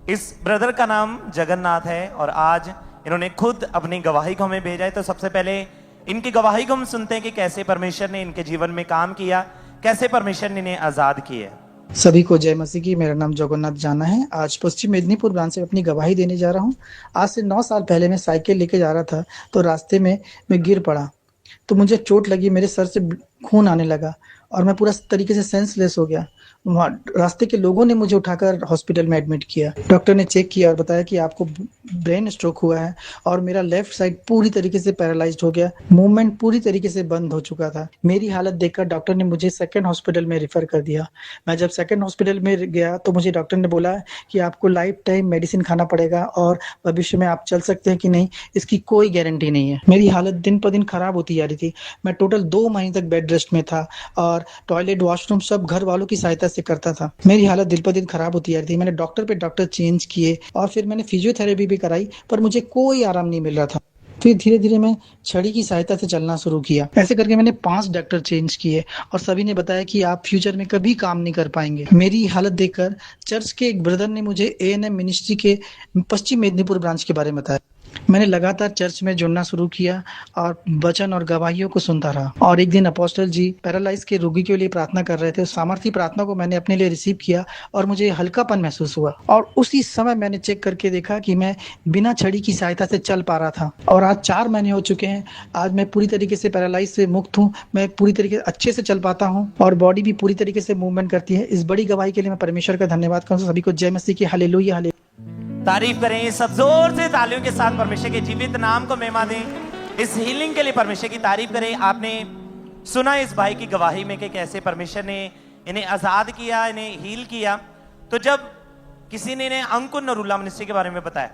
इस ब्रदर का नाम जगन्नाथ है और आज इन्होंने खुद अपनी गवाही को हमें भेजा है। तो सबसे पहले इनकी गवाही को हम सुनते हैं कि कैसे परमेश्वर ने इनके जीवन में काम किया, कैसे परमेश्वर ने इन्हें आजाद किया। सभी को जय मसीह की। मेरा नाम जगन्नाथ जाना है। आज पश्चिम मेदिनीपुर ब्रांच से अपनी गवाही देने जा रहा हूँ। आज से 9 साल पहले मैं साइकिल लेके जा रहा था तो रास्ते में मैं गिर पड़ा तो मुझे चोट लगी, मेरे सर से खून आने लगा और मैं पूरा तरीके से सेंसलेस हो गया। वहाँ रास्ते के लोगों ने मुझे उठाकर हॉस्पिटल में एडमिट किया। डॉक्टर ने चेक किया और बताया कि आपको ब्रेन स्ट्रोक हुआ है और मेरा लेफ्ट साइड पूरी तरीके से पैरालाइज्ड हो गया, मूवमेंट पूरी तरीके से बंद हो चुका था। मेरी हालत देखकर डॉक्टर ने मुझे सेकंड हॉस्पिटल में रेफर कर दिया। मैं जब सेकंड हॉस्पिटल में गया तो मुझे डॉक्टर ने बोला कि आपको लाइफ टाइम मेडिसिन खाना पड़ेगा और भविष्य में आप चल सकते हैं कि नहीं इसकी कोई गारंटी नहीं है। मेरी हालत दिन पर दिन खराब होती जा रही थी। मैं टोटल 2 महीने तक बेड रेस्ट में था और टॉयलेट वॉशरूम सब घर वालों की सहायता से करता था। मेरी हालत दिन पर दिन खराब होती जा रही थी। मैंने डॉक्टर पे डॉक्टर चेंज किए और फिर मैंने फिजियोथेरेपी भी कराई पर मुझे कोई आराम नहीं मिल रहा था। फिर धीरे धीरे मैं छड़ी की सहायता से चलना शुरू किया। ऐसे करके मैंने 5 डॉक्टर चेंज किए और सभी ने बताया कि आप फ्यूचर में कभी काम नहीं कर पाएंगे। मेरी हालत देखकर चर्च के एक ब्रदर ने मुझे ANM मिनिस्ट्री के पश्चिम मेदिनीपुर ब्रांच के बारे में बताया। मैंने लगातार चर्च में जुड़ना शुरू किया और वचन और गवाहियों को सुनता रहा। और एक दिन अपोस्टल जी पैरालाइज के रोगी के लिए प्रार्थना कर रहे थे। उस सामर्थी प्रार्थना को मैंने अपने लिए रिसीव किया और मुझे हल्कापन महसूस हुआ और उसी समय मैंने चेक करके देखा कि मैं बिना छड़ी की सहायता से चल पा रहा था। और आज 4 महीने हो चुके हैं। आज मैं पूरी तरीके से पैरालाइज से मुक्त हूँ। मैं पूरी तरीके से अच्छे से चल पाता हूँ और बॉडी भी पूरी तरीके से मूवमेंट करती है। इस बड़ी गवाही के लिए मैं परमेश्वर का धन्यवाद करूँ। सभी को जय मसीह की। Hallelujah hallelujah. तारीफ करें सब जोर से तालियों के साथ परमेश्वर के जीवित नाम को महिमा दें। इस हीलिंग के लिए परमेश्वर की तारीफ करें। आपने सुना इस भाई की गवाही में कि कैसे परमेश्वर ने इन्हें आजाद किया, इन्हें हील किया। तो जब किसी ने इन्हें अंकुर नरूला मिनिस्ट्री के बारे में बताया,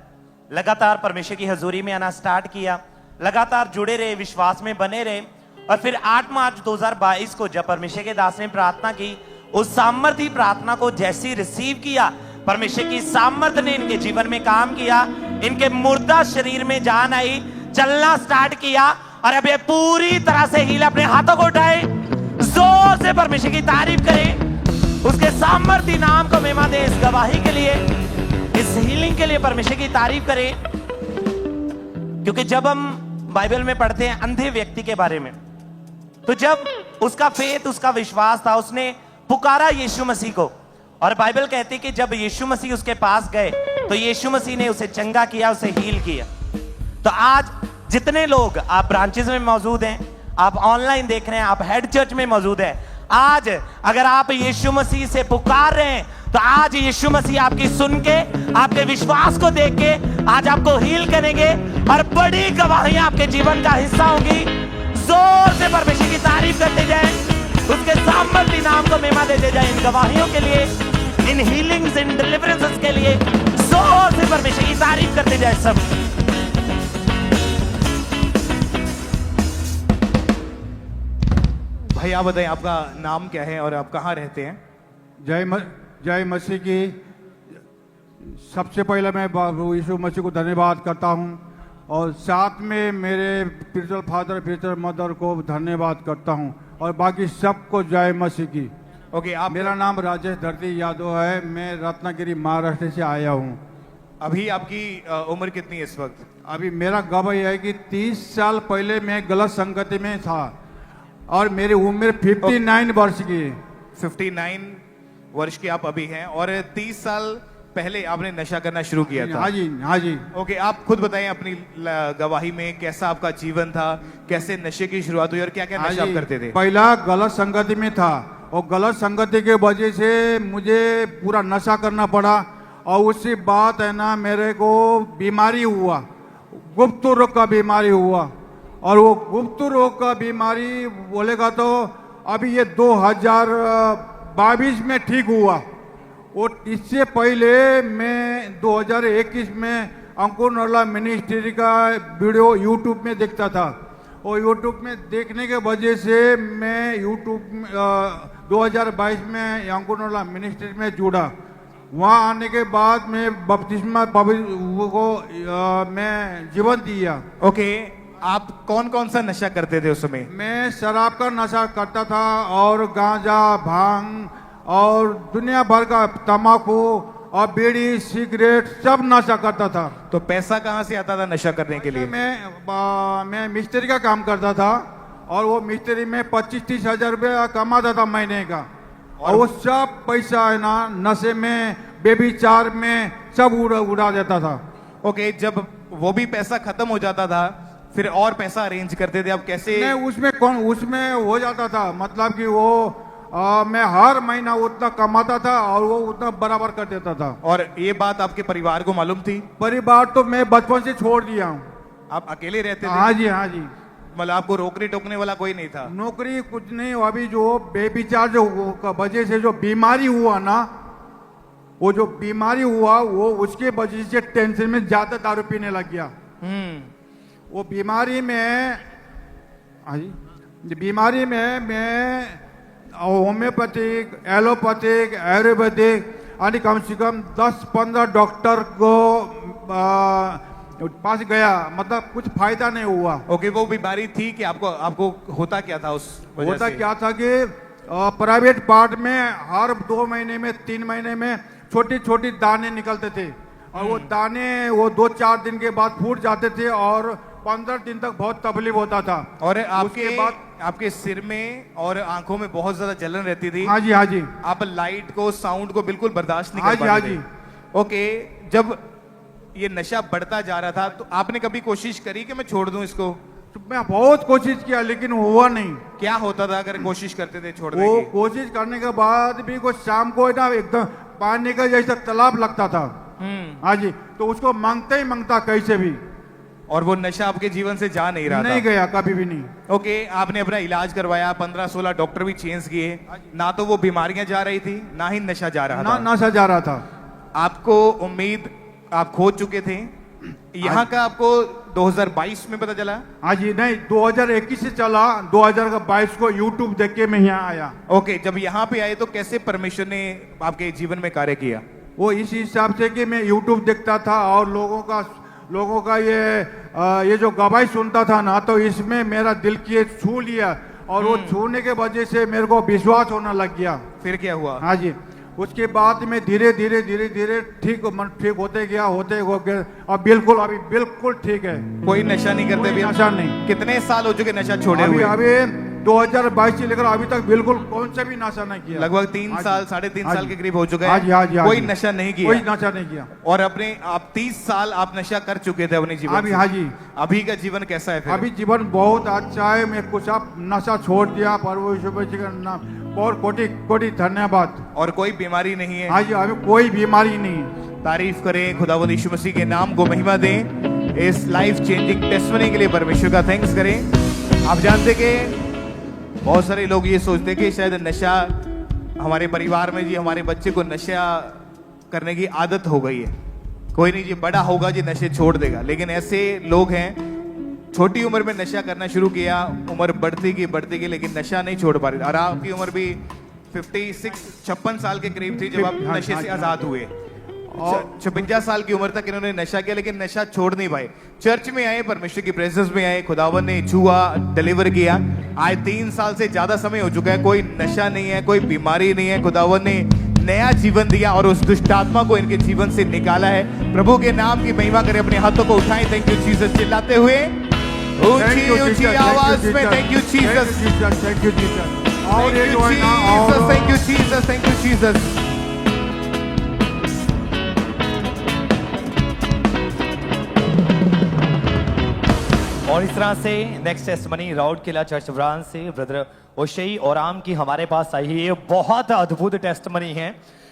लगातार परमेश्वर की हजूरी में आना स्टार्ट किया, लगातार जुड़े रहे, विश्वास में बने रहे और फिर 8 मार्च 2022 को जब परमेश्वर के दास ने प्रार्थना की, उस सामर्थी प्रार्थना को जैसी रिसीव किया, परमेश्वर की सामर्थ ने इनके जीवन में काम किया। इनके मुर्दा शरीर में जान आई, चलना स्टार्ट किया और अब ये पूरी तरह से हील। अपने हाथों को उठाए, जोर से परमेश्वर की तारीफ करें, उसके सामर्थी नाम को महिमा दें। इस गवाही के लिए, इस हीलिंग के लिए परमेश्वर की तारीफ करें। क्योंकि जब हम बाइबल में पढ़ते हैं अंधे व्यक्ति के बारे में, तो जब उसका फेथ, उसका विश्वास था, उसने पुकारा यीशु मसीह को और बाइबल कहती कि जब यीशु मसीह उसके पास गए तो यीशु मसीह ने उसे चंगा किया, उसे हील किया। तो आज जितने लोग आप ब्रांचेस में मौजूद हैं, आप ऑनलाइन देख रहे हैं, आप हेड चर्च में मौजूद हैं, आज अगर आप यीशु मसीह से पुकार रहे हैं तो आज यीशु मसीह आपकी सुन के, आपके विश्वास को देख के आज आपको हील करेंगे और बड़ी गवाहियां आपके जीवन का हिस्सा होंगी। जोर से परमेश्वर की तारीफ करते जाएं, उसके सामर्थी नाम को महिमा देते जाएं। इन गवाहियों के लिए, इन हीलिंग्स, इन डिलीवरेंसेस के लिए जोर से परमेश्वर की तारीफ करते जाएं सब। भाई आप बताएं आपका नाम क्या है और आप कहाँ रहते हैं? जय मसीह की। सबसे पहले मैं यीशु मसीह को धन्यवाद करता हूं और साथ में मेरे स्पिरिचुअल फादर, स्पिरिचुअल मदर को धन्यवाद करता हूं और बाकी सबको जय मसीह की। ओके, आप? मेरा नाम राजेश धरती यादव है। मैं रत्नागिरी महाराष्ट्र से आया हूं। अभी आपकी उम्र कितनी है इस वक्त? अभी मेरा गवाही है कि 30 साल पहले मैं गलत संगति में था और मेरी उम्र 59 वर्ष की। 59 वर्ष के आप अभी हैं और 30 साल पहले आपने नशा करना शुरू किया था। हाँ जी, हाँ जी। ओके, आप खुद बताएं अपनी गवाही में कैसा आपका जीवन था, कैसे नशे की शुरुआत हुई और क्या क्या हाँ नशा आप जी, करते थे? पहला गलत संगति में था और गलत संगति के वजह से मुझे पूरा नशा करना पड़ा और उसके बाद है ना मेरे को बीमारी हुआ, गुप्त रोग का बीमारी हुआ और वो गुप्त रोग का बीमारी बोलेगा तो अभी ये 2022 में ठीक हुआ। और इससे पहले मैं 2021 में अंकुर नरला मिनिस्ट्री का वीडियो यूट्यूब में देखता था और यूट्यूब में देखने के वजह से मैं यूट्यूब 2022 में अंकुर नरला मिनिस्ट्री में जुड़ा। वहाँ आने के बाद मैं बपतिस्मा को मैं जीवन दिया। ओके, आप कौन कौन सा नशा करते थे उस समय? मैं शराब का नशा करता था और गांजा, भांग और दुनिया भर का तम्बाकू और बीड़ी, सिगरेट सब नशा करता था। तो पैसा कहाँ से आता था नशा करने के लिए? मैं मिस्त्री का काम करता था और वो मिस्त्री में 25-30 हजार रुपया कमाता था महीने का और वो सब पैसा है ना नशे में, बेबी चार में सब उड़ा देता था। ओके, जब वो भी पैसा खत्म हो जाता था फिर और पैसा अरेंज करते थे, आप कैसे? नहीं, उसमें हो जाता था, मतलब कि वो मैं हर महीना उतना कमाता था और वो उतना बराबर कर देता था। और ये बात आपके परिवार को मालूम थी? परिवार तो मैं बचपन से छोड़ दिया हूँ। आप अकेले रहते थे? हाँ जी, हाँ जी। मतलब आपको रोकने टोकने वाला कोई नहीं था? नौकरी कुछ नहीं। अभी जो बेविचार जो वजह से जो बीमारी हुआ ना, वो जो बीमारी हुआ वो उसके वजह से टेंशन में ज्यादा दारू पीने लग गया। वो बीमारी में, हाँ जी, बीमारी में मैं होम्योपैथिक, एलोपैथिक, आयुर्वेदिक यानी कम से कम 10-15 डॉक्टर को पास गया, मतलब कुछ फायदा नहीं हुआ। ओके, वो बीमारी थी कि आपको होता क्या था उस वजह होता से? क्या था कि प्राइवेट पार्ट में हर 2 महीने में 3 महीने में छोटी छोटी दाने निकलते थे और वो दाने वो 2-4 दिन के बाद फूट जाते थे और 15 दिन तक बहुत तकलीफ होता था। और आपके सिर में और आंखों में बहुत ज्यादा जलन रहती थी? हाँ जी, हाँ जी। आप लाइट को, साउंड को बिल्कुल बर्दाश्त नहीं हाँ कर जी, हाँ पाते जी। थे? ओके, जब ये नशा बढ़ता जा रहा था तो आपने कभी कोशिश करी कि मैं छोड़ दूं इसको? तो मैं बहुत कोशिश किया लेकिन हुआ नहीं। क्या होता था अगर कोशिश करते थे छोड़ने वो की? कोशिश करने के बाद भी कुछ शाम को ना एकदम पानी का जैसा तालाब लगता था। हाँ जी, तो उसको मांगता ही मांगता कैसे भी, और वो नशा आपके जीवन से जा नहीं रहा था? नहीं गया कभी भी नहीं। ओके, आपने अपना इलाज करवाया, 15-16 डॉक्टर भी चेंज किए, ना तो वो बीमारियां जा रही थी ना ही नशा जा रहा था। नशा जा रहा था। आपको उम्मीद आप खो चुके थे। यहाँ का आपको 2022 में पता चला? हाँ जी, नहीं 2021 से चला, 2022 को यूट्यूब देख के मैं यहाँ आया। ओके, जब यहाँ पे आए तो कैसे परमेश्वर ने आपके जीवन में कार्य किया? वो इस हिसाब से कि मैं यूट्यूब देखता था और लोगों का ये जो गवाही सुनता था ना, तो इसमें मेरा दिल की छू लिया और वो छूने के वजह से मेरे को विश्वास होने लग गया। फिर क्या हुआ? हाँ जी, उसके बाद में धीरे धीरे ठीक होते गया। अब बिल्कुल ठीक है। कोई नशा नहीं करते? भी नशा नहीं। कितने साल हो चुके नशा छोड़े हुए? अभी 2022 से लेकर अभी तक बिल्कुल कौन सा भी नशा नहीं किया। लगभग 3 साल, 3.5 साल के करीब हो चुका है। कोई नशा नहीं किया? कोई नशा नहीं किया। और आप 30 साल आप नशा कर चुके थे अपने जीवन अभी? से। हाँ जी। अभी का जीवन कैसा है फिर? अभी जीवन बहुत अच्छा है। मैं कुछ अब नशा छोड़ दिया, पर वो बहुत कोटि धन्यवाद। और कोई बीमारी नहीं है? हाँ जी, अभी कोई बीमारी नहीं। तारीफ करें खुदावंद यीशु मसीह के नाम को महिमा दें। इस लाइफ चेंजिंग टेस्टिमनी के लिए परमेश्वर का थैंक्स करें। आप जानते कि बहुत सारे लोग ये सोचते कि शायद नशा हमारे परिवार में जी हमारे बच्चे को नशा करने की आदत हो गई है, कोई नहीं जी बड़ा होगा जी नशे छोड़ देगा। लेकिन ऐसे लोग हैं छोटी उम्र में नशा करना शुरू किया, उम्र बढ़ती गई लेकिन नशा नहीं छोड़ पा रहे। और आपकी उम्र भी 56 साल के करीब थी जब आप नशे से आजाद हुए। 56 साल की उम्र तक इन्होंने नशा किया लेकिन नशा छोड़ नहीं पाए। चर्च में आए, परमेश्वर की प्रेजेंस में आए, खुदावन ने छुआ, डिलीवर किया। आज 3 साल से ज्यादा समय हो चुका है, कोई नशा नहीं है, कोई बीमारी नहीं है। खुदावन ने नया जीवन दिया और उस दुष्ट आत्मा को इनके जीवन से निकाला है। प्रभु के नाम की महिमा करें, अपने हाथों को उठाएं, थैंक यू जीसस चिल्लाते हुए ऊंची आवाज में thank you Jesus, thank you Jesus, thank you Jesus, thank you Jesus. और इस तरह से नेक्स्ट टेस्टमनी राउड किला चर्च ब्रांच से ब्रदर ओशई ओराम की हमारे पास आई है। ये बहुत अद्भुत टेस्टमनी है।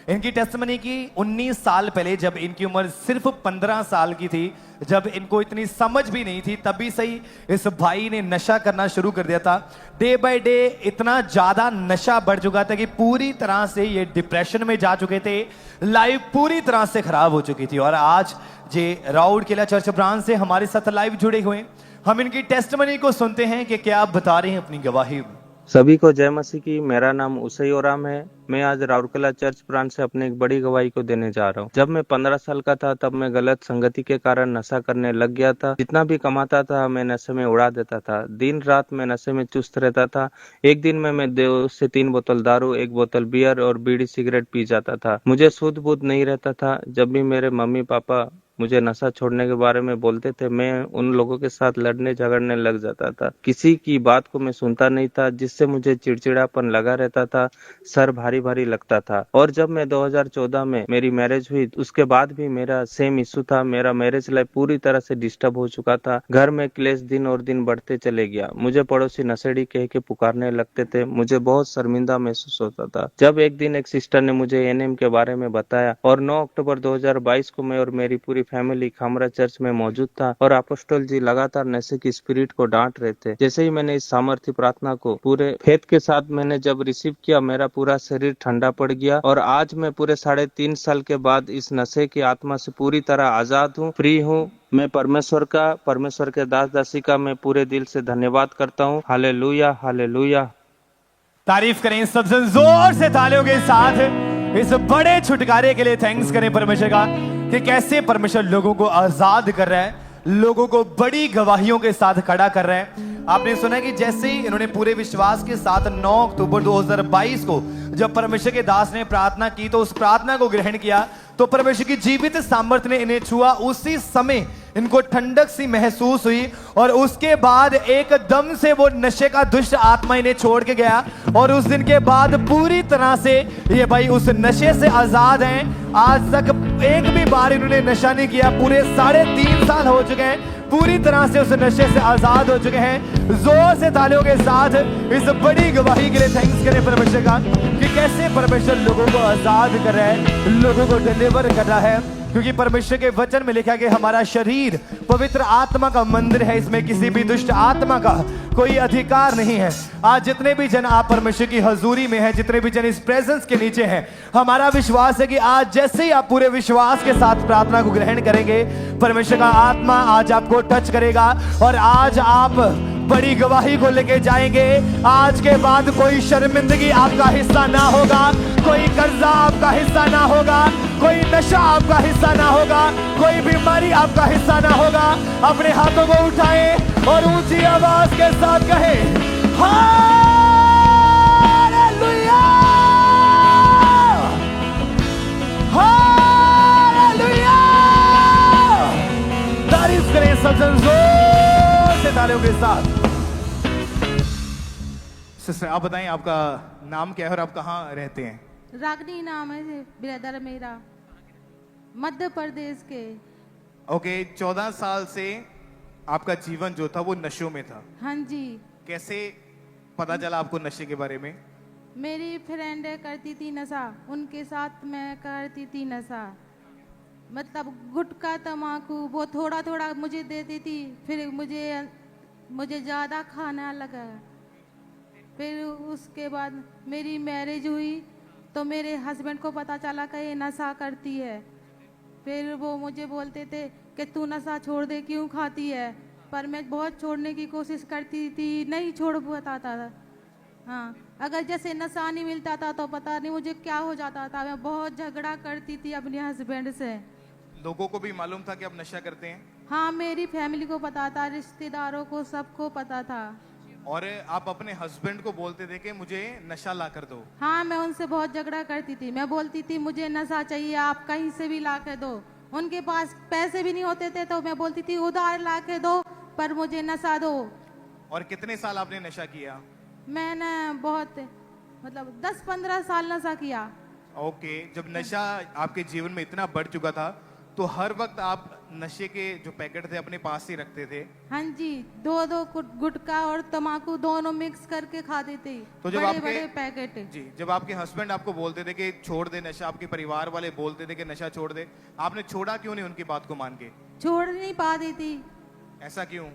इनकी टेस्टमनी की 19 साल पहले, जब इनकी उम्र सिर्फ 15 साल की थी, जब इनको इतनी समझ भी नहीं थी, तभी सही इस भाई ने नशा करना शुरू कर दिया था। डे बाय डे इतना ज्यादा नशा बढ़ चुका था कि पूरी तरह से ये डिप्रेशन में जा चुके थे, लाइफ पूरी तरह से खराब हो चुकी थी। और आज जे राउड किला चर्च ब्रांच से हमारे साथ लाइव जुड़े हुए हैं। हम इनकी टेस्टमनी को सुनते हैं कि क्या आप बता रहे हैं अपनी गवाही। सभी को जय मसीह की। मेरा नाम उसई ओराम है। मैं आज राउरकेला चर्च ब्रांच से अपनी एक बड़ी गवाही को देने जा रहा हूँ। जब मैं 15 साल का था तब मैं गलत संगति के कारण नशा करने लग गया था। जितना भी कमाता था मैं नशे में उड़ा देता था। दिन रात मैं नशे में चुस्त रहता था। एक दिन में मैं 2 से 3 बोतल दारू, 1 बोतल बियर और बीड़ी सिगरेट पी जाता था। मुझे शुद्ध बुद्ध नहीं रहता था। जब भी मेरे मम्मी पापा मुझे नशा छोड़ने के बारे में बोलते थे, मैं उन लोगों के साथ लड़ने झगड़ने लग जाता था। किसी की बात को मैं सुनता नहीं था, जिससे मुझे चिड़चिड़ापन लगा रहता था, सर भारी भारी लगता था। और जब मैं 2014 में मेरी मैरिज हुई, उसके बाद भी मेरा सेम इशू था। मेरा मैरिज लाइफ पूरी तरह से डिस्टर्ब हो चुका था। घर में क्लेश दिन और दिन बढ़ते चले गया। मुझे पड़ोसी नशेड़ी कह के पुकारने लगते थे। मुझे बहुत शर्मिंदा महसूस होता था। जब एक दिन एक सिस्टर ने मुझे एनएम के बारे में बताया और 9 अक्टूबर 2022 को मैं और मेरी पूरी फैमिली खामरा चर्च में मौजूद था और अपोस्टल जी लगातार नशे की स्पिरिट को डांट रहे थे। जैसे ही मैंने इस सामर्थ्य प्रार्थना को पूरे फेथ के साथ मैंने जब रिसीव किया, मेरा पूरा शरीर ठंडा पड़ गया और आज मैं पूरे 3.5 साल के बाद इस नशे की आत्मा से पूरी तरह आजाद हूँ, फ्री हूँ। मैं परमेश्वर के दास दासी का मैं पूरे दिल से धन्यवाद करता हूँ। Hallelujah, hallelujah. तारीफ करें सब जन जोर से तालियों के साथ इस बड़े छुटकारे के लिए। थैंक्स करें परमेश्वर का कि कैसे परमेश्वर लोगों को आजाद कर रहा है, लोगों को बड़ी गवाहियों के साथ खड़ा कर रहा है। आपने सुना कि जैसे ही इन्होंने पूरे विश्वास के साथ 9 अक्टूबर 2022 को जब परमेश्वर के दास ने प्रार्थना की, तो उस प्रार्थना को ग्रहण किया तो परमेश्वर की जीवित सामर्थ्य ने इन्हें छुआ। उसी समय इनको ठंडक सी महसूस हुई और उसके बाद एकदम से वो नशे का दुष्ट आत्मा इन्हें छोड़ के गया और उस दिन के बाद पूरी तरह से ये भाई उस नशे से आजाद हैं। आज तक एक भी बार इन्होंने नशा नहीं किया। पूरे 3.5 साल हो चुके हैं, पूरी तरह से उस नशे से आजाद हो चुके हैं। जोर से तालियों के साथ इस बड़ी गवाही के लिए थैंक्स करें परमेश्वर का कि कैसे परमेश्वर लोगों को आजाद कर रहा है, लोगों को डिलीवर कर रहा है। क्योंकि परमेश्वर के वचन में लिखा कि हमारा शरीर पवित्र आत्मा का मंदिर है, इसमें किसी भी दुष्ट आत्मा का कोई अधिकार नहीं है। आज जितने भी जन आप परमेश्वर की हजूरी में हैं, जितने भी जन इस प्रेजेंस के नीचे हैं, हमारा विश्वास है कि आज जैसे ही आप पूरे विश्वास के साथ प्रार्थना को ग्रहण करेंगे, परमेश्वर का आत्मा आज आपको टच करेगा और आज आप बड़ी गवाही को लेके जाएंगे। आज के बाद कोई शर्मिंदगी आपका हिस्सा ना होगा, कोई कर्जा आपका हिस्सा ना होगा, कोई नशा आपका हिस्सा ना होगा, कोई बीमारी आपका हिस्सा ना होगा। अपने हाथों को उठाएं और ऊंची आवाज के साथ कहें हालेलुया, हालेलुया। तारीफ करें सब जन जोर से तालियों के साथ। सिस्टर आप बताएं आपका नाम क्या है और आप कहाँ रहते हैं? रागनी नाम है ब्रदर मेरा, मध्य प्रदेश के। ओके, 14 साल से आपका जीवन जो था वो नशों में था। हाँ जी। कैसे पता चला आपको नशे के बारे में? मेरी फ्रेंड करती थी नशा, उनके साथ मैं करती थी नशा। मतलब गुटखा तम्बाकू वो थोड़ा थोड़ा मुझे देती थी, फिर मुझे ज़्यादा खाना लगा। फिर उसके बाद मेरी मैरिज हुई तो मेरे हस्बैंड को पता चला कि ये नशा करती है। फिर वो मुझे बोलते थे कि तू नशा छोड़ दे, क्यों खाती है? पर मैं बहुत छोड़ने की कोशिश करती थी, नहीं छोड़ पाता था। हाँ, अगर जैसे नशा नहीं मिलता था तो पता नहीं मुझे क्या हो जाता था। मैं बहुत झगड़ा करती थी अपने हस्बैंड से। लोगों को भी मालूम था कि आप नशा करते हैं? हाँ, मेरी फैमिली को पता था, रिश्तेदारों को, सबको पता था। और आप अपने हस्बैंड को बोलते थे कि मुझे नशा ला कर दो? हाँ, मैं उनसे बहुत झगड़ा करती थी। मैं बोलती थी मुझे नशा चाहिए, आप कहीं से भी ला के दो। उनके पास पैसे भी नहीं होते थे तो मैं बोलती थी उधार ला के दो, पर मुझे नशा दो। और कितने साल आपने नशा किया? मैंने बहुत, मतलब 10-15 साल नशा किया। ओके, जब नशा आपके जीवन में इतना बढ़ चुका था तो हर वक्त आप नशे के जो पैकेट थे अपने पास ही रखते थे? हाँ जी, दो दो गुटखा और तम्बाकू दोनों मिक्स करके खाते थे। तो जब बड़े आपके बड़े पैकेट। जी, जब आपके हस्बैंड आपको बोलते थे कि छोड़ दे नशा, आपके परिवार वाले बोलते थे कि नशा छोड़ दे, आपने छोड़ा क्यों नहीं उनकी बात को मान के? छोड़ नहीं पाती थी। ऐसा क्यों?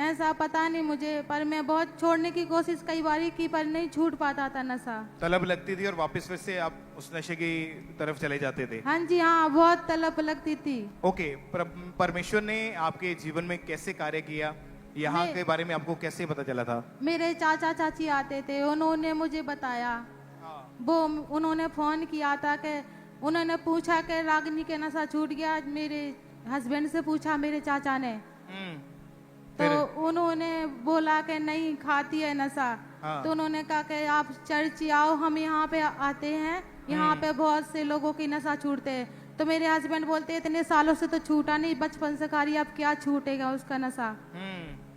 ऐसा पता नहीं मुझे, पर मैं बहुत छोड़ने की कोशिश कई बार की, पर नहीं छूट पाता था नशा। तलब लगती थी और वापस फिर से आप उस नशे की तरफ चले जाते थे? हाँ जी हाँ, बहुत तलब लगती थी। ओके, परमेश्वर ने आपके जीवन में कैसे कार्य किया, यहाँ के बारे में आपको कैसे पता चला था? मेरे चाचा चाची आते थे, उन्होंने मुझे बताया। वो उन्होंने फोन किया था कि उन्होंने पूछा कि रागिनी के नशा छूट गया, मेरे हस्बैंड से पूछा मेरे चाचा ने, तो उन्होंने बोला कि नहीं खाती है नशा। तो उन्होंने कहा कि आप चर्च आओ, हम यहाँ पे आते हैं, यहाँ पे बहुत से लोगों की नशा छूटते हैं। तो मेरे हस्बैंड बोलते इतने सालों से तो छूटा नहीं, बचपन से खा रही, अब क्या छूटेगा उसका नशा।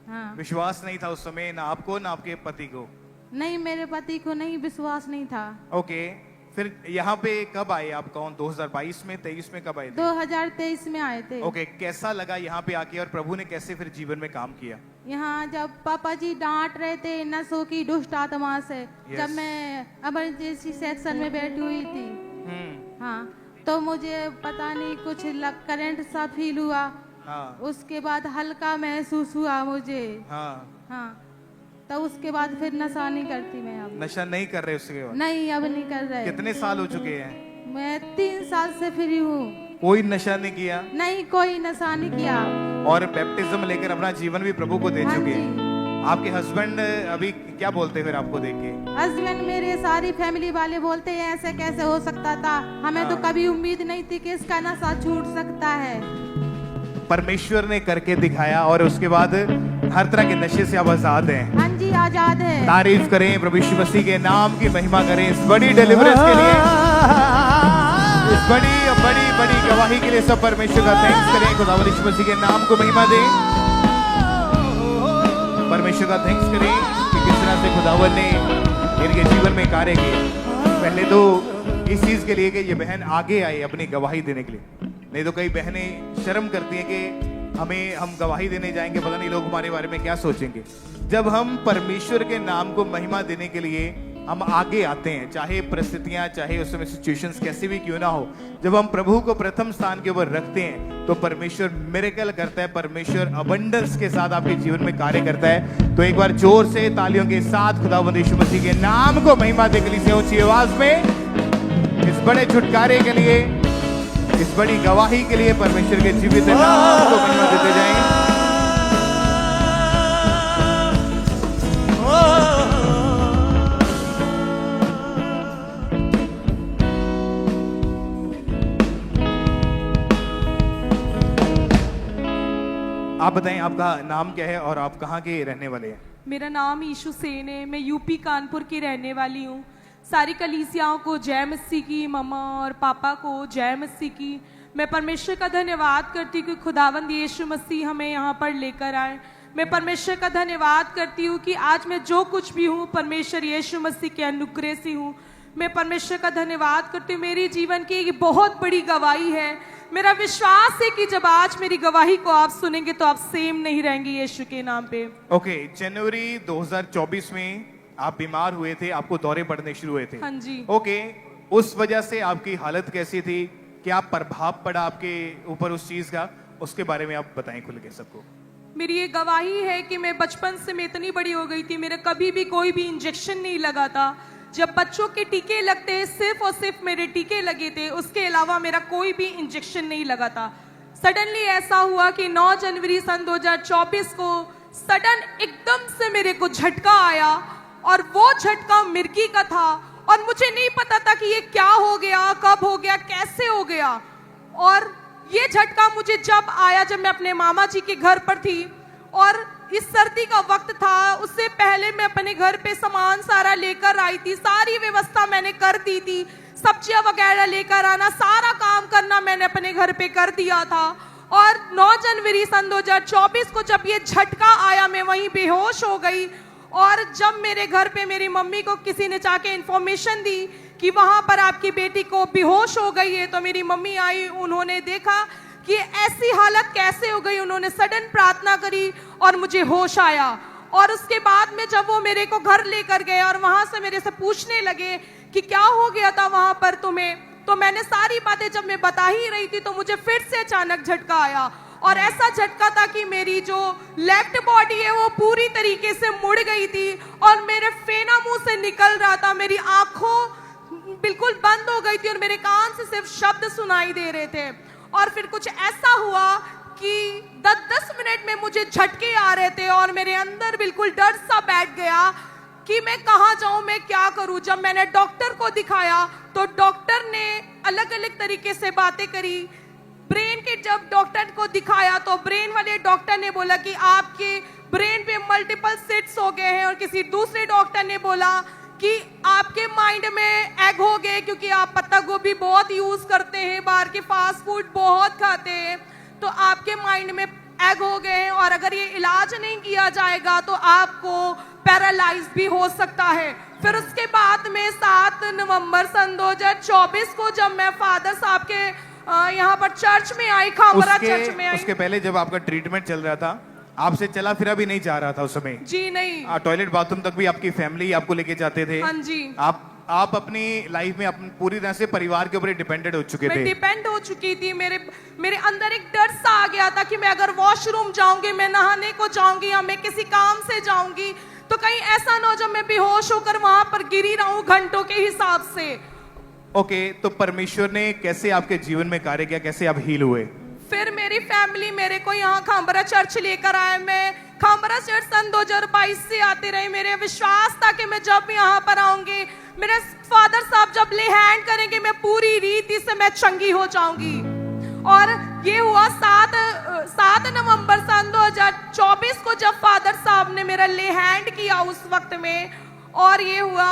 हाँ। विश्वास नहीं था उस समय, ना आपको ना आपके पति को? नहीं, मेरे पति को नहीं विश्वास नहीं था। ओके, फिर यहाँ पे कब आए आप? कौन 2022 में 23 में कब आए थे? 2023 में आए थे। ओके, कैसा लगा यहाँ पे आके और प्रभु ने कैसे फिर जीवन में काम किया? यहाँ जब पापा जी डांट रहे थे नशों की दुष्ट आत्मा से, जब मैं इमरजेंसी सेक्शन में बैठी हुई थी, हाँ, तो मुझे पता नहीं कुछ करंट सा फील हुआ। उसके बाद हल्का महसूस हुआ मुझे। हाँ, तो उसके बाद फिर नशा नहीं करती मैं अब। नशा नहीं कर रहे उसके बाद? नहीं, अब नहीं कर रहे। कितने साल हो चुके हैं? मैं 3 साल से फ्री हूँ। कोई नशा नहीं किया? नहीं, कोई नशा नहीं किया। और बैप्टिज्म लेकर अपना जीवन भी प्रभु को दे चुके हैं। आपके हस्बैंड अभी क्या बोलते हैं फिर आपको देख के? हस्बैंड मेरे सारी फैमिली वाले बोलते हैं ऐसे कैसे हो सकता था, हमें तो कभी उम्मीद नहीं थी कि इसका नशा छूट सकता है। परमेश्वर ने करके दिखाया और उसके बाद हर तरह के नशे से आप आजाद हैं। हाँ जी, आजाद है। तारीफ करें प्रभु यीशु मसीह के नाम की महिमा करें इस बड़ी डिलीवरेंस के लिए, इस बड़ी बड़ी बड़ी गवाही के लिए सब परमेश्वर का थैंक्स करें। खुदावंद यीशु मसीह के नाम को महिमा दें, परमेश्वर का थैंक्स करें कि किस तरह से खुदावंद ने इनके जीवन में कार्य किया। पहले तो इस चीज के लिए कि ये बहन आगे आई अपनी गवाही देने के लिए, नहीं तो कई बहनें शर्म करती हैं कि हम गवाही देने जाएंगे, पता नहीं लोग हमारे बारे में क्या सोचेंगे। जब हम परमेश्वर के नाम को महिमा देने के लिए हम आगे आते हैं, चाहे परिस्थितियां, चाहे उस समय सिचुएशंस कैसी भी क्यों ना हो, जब हम प्रभु को प्रथम स्थान के ऊपर रखते हैं तो परमेश्वर मिरेकल करता है, परमेश्वर अबंडेंस के साथ आपके जीवन में कार्य करता है। तो एक बार जोर से तालियों के साथ खुदावंद यीशु मसीह के नाम को महिमा देने के लिए ऊंची आवाज में इस बड़े छुटकारे के लिए, इस बड़ी गवाही के लिए परमेश्वर के जीवित नाम को महिमा देते जाएं। आप बताएं आपका नाम क्या है और आप कहाँ के रहने वाले हैं? मेरा नाम ईशु सेन है, मैं यूपी कानपुर की रहने वाली हूँ। सारी कलीसियाओं को जय मसीह की, मम्मा और पापा को जय मसीह की। मैं परमेश्वर का धन्यवाद करती हूँ कि खुदावंद यीशु मसीह हमें यहाँ पर लेकर आए। मैं परमेश्वर का धन्यवाद करती हूँ कि आज मैं जो कुछ भी हूँ परमेश्वर यीशु मसीह के अनुग्रह से हूँ। मैं परमेश्वर का धन्यवाद करती हूँ। मेरी जीवन की एक बहुत बड़ी गवाही है। मेरा विश्वास है कि जब आज मेरी गवाही को आप सुनेंगे तो आप सेम नहीं रहेंगे यीशु के नाम पे। ओके, जनवरी 2024 में आप बीमार हुए थे, आपको दौरे पड़ने शुरू हुए थे। हाँ जी। ओके, उस वजह से आपकी हालत कैसी थी? क्या प्रभाव पड़ा आपके ऊपर उस चीज का? उसके बारे में आप बताएं खुल के सबको। मेरी ये गवाही है कि मैं बचपन से मैं इतनी बड़ी हो गई थी, मेरे कभी भी कोई भी इंजेक्शन नहीं लगा था। जब बच्चों के टीके लगते हैं सिर्फ और सिर्फ मेरे टीके लगे थे, उसके अलावा मेरा कोई भी इंजेक्शन नहीं लगा था। सडनली ऐसा हुआ कि 9 जनवरी सन 2024 को सडन एकदम से मेरे को झटका आया और वो झटका मिर्गी का था और मुझे नहीं पता था कि ये क्या हो गया, कब हो गया, कैसे हो गया। और ये झटका मुझे जब आया जब मैं अपने मामा जी के घर पर थी और इस सर्दी का वक्त था, उससे पहले मैं अपने घर पे सामान सारा लेकर आई थी, सारी व्यवस्था मैंने कर दी थी, सब्जियां वगैरह लेकर आना, सारा काम करना मैंने अपने घर पे कर दिया था। और 9 जनवरी सन 2024 को जब ये झटका आया मैं वहीं बेहोश हो गई। और जब मेरे घर पे मेरी मम्मी को किसी ने जाके इन्फॉर्मेशन दी कि वहां पर आपकी बेटी को बेहोश हो गई है, तो मेरी मम्मी आई, उन्होंने देखा कि ऐसी हालत कैसे हो गई। उन्होंने सडन प्रार्थना करी और मुझे होश आया। और उसके बाद में जब वो मेरे को घर लेकर गए और वहां से मेरे से पूछने लगे कि क्या हो गया था वहां पर तुम्हें, तो मैंने सारी बातें जब मैं बता ही रही थी तो मुझे फिर से अचानक झटका आया। और ऐसा झटका था कि मेरी जो लेफ्ट बॉडी है वो पूरी तरीके से मुड़ गई थी और मेरे फेना मुंह से निकल रहा था। मेरी आंखों बिल्कुल बंद हो गई थी और मेरे कान से सिर्फ शब्द सुनाई दे रहे थे। और फिर कुछ ऐसा हुआ कि 10-10 मिनट में मुझे झटके आ रहे थे और मेरे अंदर बिल्कुल डर सा बैठ गया कि मैं कहाँ जाऊं, मैं क्या करूं। जब मैंने डॉक्टर को दिखाया तो डॉक्टर ने अलग अलग तरीके से बातें करी। ब्रेन के जब डॉक्टर को दिखाया तो ब्रेन वाले डॉक्टर ने बोला कि आपके ब्रेन पे मल्टीपल सिट्स हो गए हैं। और किसी दूसरे डॉक्टर ने बोला कि आपके माइंड में एग हो गए, क्योंकि आप पत्ता गोभी बहुत यूज करते हैं, बाहर के फास्ट फूड बहुत खाते हैं, तो आपके माइंड में एग हो गए हैं और अगर ये इलाज नहीं किया जाएगा तो आपको पैरालाइज भी हो सकता है। फिर उसके बाद में 7 नवंबर सन 2024 को जब मैं फादर साहब के यहाँ पर चर्च में आई, खामरा चर्च में आई। उसके पहले जब आपका ट्रीटमेंट चल रहा था, आपसे चला फिरा भी नहीं जा रहा था उस समय? जी नहीं। टॉयलेट बाथरूम तक भी आपकी फैमिली आपको लेके जाते थे? हाँ जी। आप अपनी लाइफ में अपनी पूरी तरह से परिवार के ऊपर डिपेंडेंट हो चुके थे? मैं डिपेंड हो चुकी थी। मेरे अंदर एक डर सा आ गया था कि मैं अगर वॉशरूम जाऊंगी, मैं नहाने को जाऊंगी या मैं किसी काम से जाऊंगी तो कहीं ऐसा ना हो जब मैं बेहोश होकर वहां पर गिरी रहूं घंटों के हिसाब से। ओके, तो परमेश्वर ने कैसे आपके जीवन में कार्य किया, कैसे आप हील हुए? फिर मेरी फैमिली मेरे को यहाँ खामरा चर्च लेकर आए। मैं खामरा चर्च सन 2022 से आते रहे। मेरे विश्वास था कि मैं जब यहाँ पर आऊंगी, मेरे फादर साहब जब ले हैंड करेंगे, मैं पूरी रीति से मैं चंगी हो जाऊंगी। और ये हुआ 7 नवंबर सन 2024 को जब फादर साहब ने मेरा ले हैंड किया उस वक्त में, और ये हुआ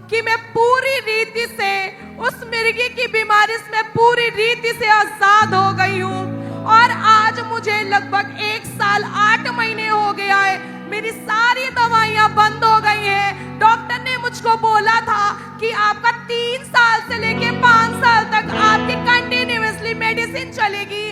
कि मैं पूरी रीति से उस मिर्गी की बीमारी से मैं पूरी रीति से आजाद हो गई हूँ। और आज मुझे लगभग 1 साल 8 महीने हो गया है। मेरी सारी दवाइयां बंद हो गई हैं। डॉक्टर ने मुझको बोला था कि आपका 3 साल से लेके 5 साल तक आपकी कंटिन्यूअसली मेडिसिन चलेगी,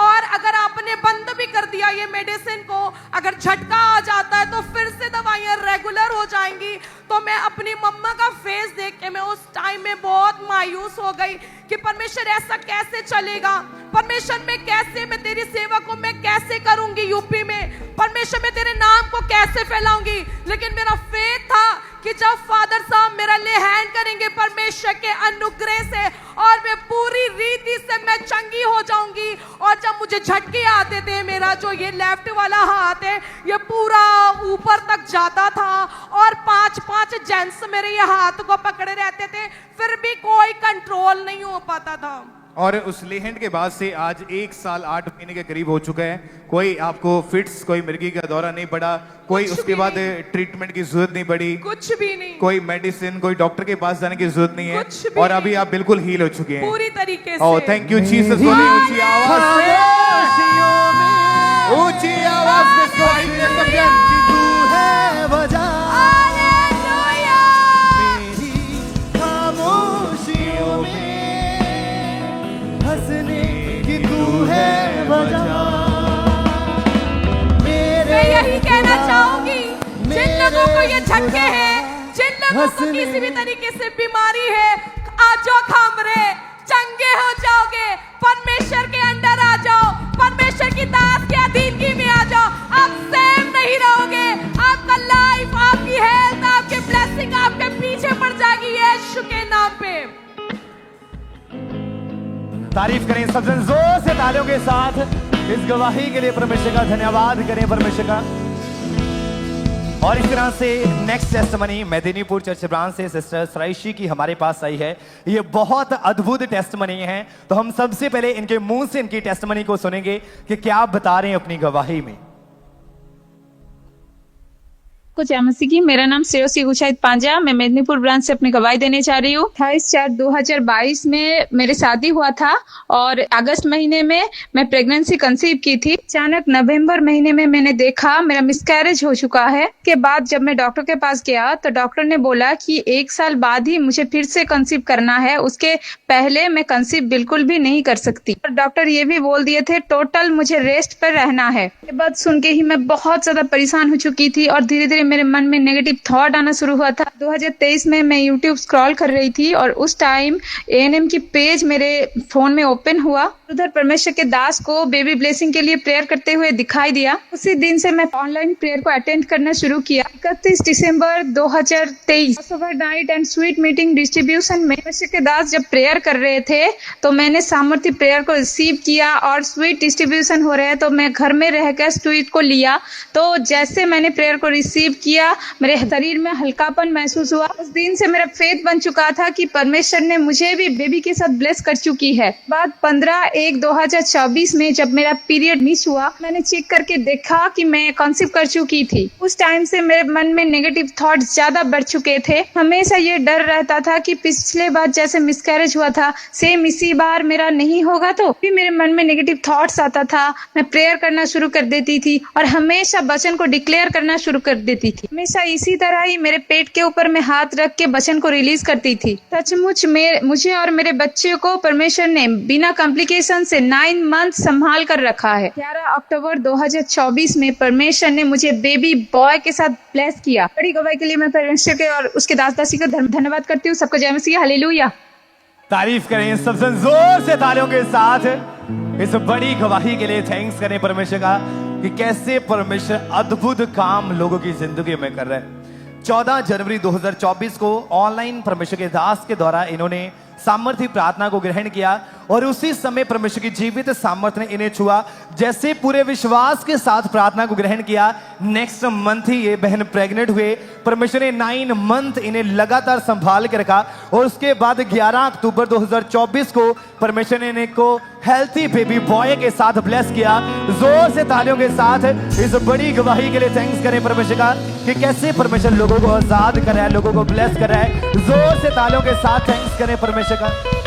और अगर आपने बंद भी कर दिया ये मेडिसिन को, अगर झटका आ जाता है तो फिर से दवाइयां रेगुलर हो जाएंगी। तो मैं अपनी मम्मा का फेस देख के मैं उस टाइम में बहुत मायूस हो गई कि परमेश्वर ऐसा कैसे चलेगा, परमेश्वर मैं तेरी सेवा को मैं कैसे करूंगी यूपी में, परमेश्वर मैं तेरे नाम को कैसे फैलाऊंगी। लेकिन मेरा फेथ था कि जब फादर साहब मेरा ले हैंड करेंगे परमेश्वर के अनुग्रह से, और मैं पूरी रीति से मैं चंगी हो जाऊंगी। और जब मुझे झटके आते थे, मेरा जो ये लेफ्ट वाला हाथ है ये पूरा ऊपर तक जाता था और 5-5 जेंट्स मेरे ये हाथ को पकड़े रहते थे, फिर भी कोई कंट्रोल नहीं हो पाता था। और उस लेहैंड के बाद से आज 1 साल 8 महीने के करीब हो चुका है। कोई आपको फिट्स, कोई मिर्गी का दौरा नहीं पड़ा, कोई उसके बाद ट्रीटमेंट की जरूरत नहीं पड़ी, कुछ भी नहीं, कोई मेडिसिन, कोई डॉक्टर के पास जाने की जरूरत नहीं है, और अभी आप बिल्कुल हील हो चुके हैं पूरी तरीके से। Oh thank you Jesus. बोलिए ऊंची आवाज से, ऊंची आवाज से तू है वजह खामोशियों में हंसने की, तू है वजह। मैं यही कहना चाहूंगी जिन लोगों को ये झटके हैं, जिन लोगों को किसी भी तरीके से बीमारी है, आ जाओ खामरे, चंगे हो जाओगे, परमेश्वर के अंडर आ जाओ, परमेश्वर की दास के अधीनगी में आ जाओ। आप सेम नहीं रहोगे, आपका लाइफ, आपकी हेल्थ, आपके ब्लेसिंग आपके पीछे पड़ जाएगी यीशु के नाम पे। तारीफ करें सबसे जोर से तालियों के साथ इस गवाही के लिए परमेश्वर का धन्यवाद करें परमेश्वर का। और इस तरह से next testimony Medinipur church branch से सिस्टर सराइशी की हमारे पास आई है। ये बहुत अद्भुत टेस्टमनी है, तो हम सबसे पहले इनके मुंह से इनकी टेस्टमनी को सुनेंगे कि क्या बता रहे हैं अपनी गवाही में। को जय मसीह की। मेरा नाम श्रेयसी गुशाइत पांजा, मैं मेदिनीपुर ब्रांच से अपनी गवाही देने जा रही हूँ। 28/4/2022 में मेरी शादी हुआ था और अगस्त महीने में मैं प्रेगनेंसी कंसीव की थी। अचानक नवंबर महीने में मैंने देखा मेरा मिसकैरेज हो चुका है। के बाद जब मैं डॉक्टर के पास गया तो डॉक्टर ने बोला कि 1 साल बाद ही मुझे फिर से कंसीव करना है, उसके पहले मैं कंसीव बिल्कुल भी नहीं कर सकती। और डॉक्टर ये भी बोल दिए थे टोटल मुझे रेस्ट पर रहना है। ये बात सुन के ही मैं बहुत ज्यादा परेशान हो चुकी थी और धीरे धीरे मेरे मन में नेगेटिव थॉट आना शुरू हुआ था। 2023 में मैं यूट्यूब स्क्रॉल कर रही थी और उस टाइम ANM की पेज मेरे फोन में ओपन हुआ। उधर परमेश्वर के दास को बेबी ब्लेसिंग के लिए प्रेयर करते हुए दिखाई दिया। उसी दिन से मैं ऑनलाइन प्रेयर को अटेंड करना शुरू किया। 31 दिसंबर 2023 overnight and sweet meeting distribution में परमेश्वर के दास जब प्रेयर कर रहे थे तो मैंने सामर्थ्य प्रेयर को रिसीव किया और स्वीट डिस्ट्रीब्यूशन हो रहे हैं तो मैं घर में रहकर स्वीट को लिया। तो जैसे मैंने प्रेयर को रिसीव किया मेरे शरीर में हल्कापन महसूस हुआ। उस दिन से मेरा फेथ बन चुका था कि परमेश्वर ने मुझे भी बेबी के साथ ब्लेस कर चुकी है। बाद 15/1/2024 में जब मेरा पीरियड मिस हुआ मैंने चेक करके देखा कि मैं कंसीव कर चुकी थी। उस टाइम से मेरे मन में नेगेटिव थॉट्स ज्यादा बढ़ चुके थे। हमेशा ये डर रहता था कि पिछले बार जैसे मिसकैरेज हुआ था सेम इसी बार मेरा नहीं होगा। तो भी मेरे मन में नेगेटिव थॉट्स आता था। मैं प्रेयर करना शुरू कर देती थी और हमेशा वचन को डिक्लेयर करना शुरू कर देती थी। हमेशा इसी तरह ही मेरे पेट के ऊपर मैं हाथ रख के वचन को रिलीज करती थी। सचमुच मुझे और मेरे बच्चे को परमेश्वर ने बिना कॉम्प्लिकेशन से 9 मंथ संभाल कर रखा है। 11 अक्टूबर 2024 में परमेश्वर ने मुझे बेबी बॉय के साथ ब्लेस किया। बड़ी गवाही के लिए मैं परमेश्वर के और उसके दास दासी को धन्यवाद करती हूँ। सबको जय मसीह, हालेलुया। तारीफ करें सबसे जोर से तालियों के साथ इस बड़ी गवाही के लिए। थैंक्स करें परमेश्वर का कि कैसे परमेश्वर अद्भुत काम लोगों की जिंदगी में कर रहे हैं। 14 जनवरी 2024 को ऑनलाइन परमेश्वर के दास के द्वारा इन्होंने सामर्थ्य प्रार्थना को ग्रहण किया और उसी समय परमेश्वर की जीवित सामर्थ्य ने इन्हें छुआ। जैसे पूरे विश्वास के साथ प्रार्थना को ग्रहण किया नेक्स्ट मंथ ही ये बहन प्रेग्नेंट हुए। परमेश्वर ने 9 मंथ इन्हें लगातार संभाल के रखा और उसके बाद 11 अक्टूबर 2024 को परमेश्वर ने इन्हें को हेल्थी बेबी बॉय के साथ ब्लेस किया। जोर से तालियों के साथ इस बड़ी गवाही के लिए थैंक्स करें परमेश्वर का कि कैसे परमेश्वर लोगों को आजाद कर रहा है, लोगों को ब्लेस कर रहा है। जोर से तालियों के साथ थैंक्स करें परमेश्वर का।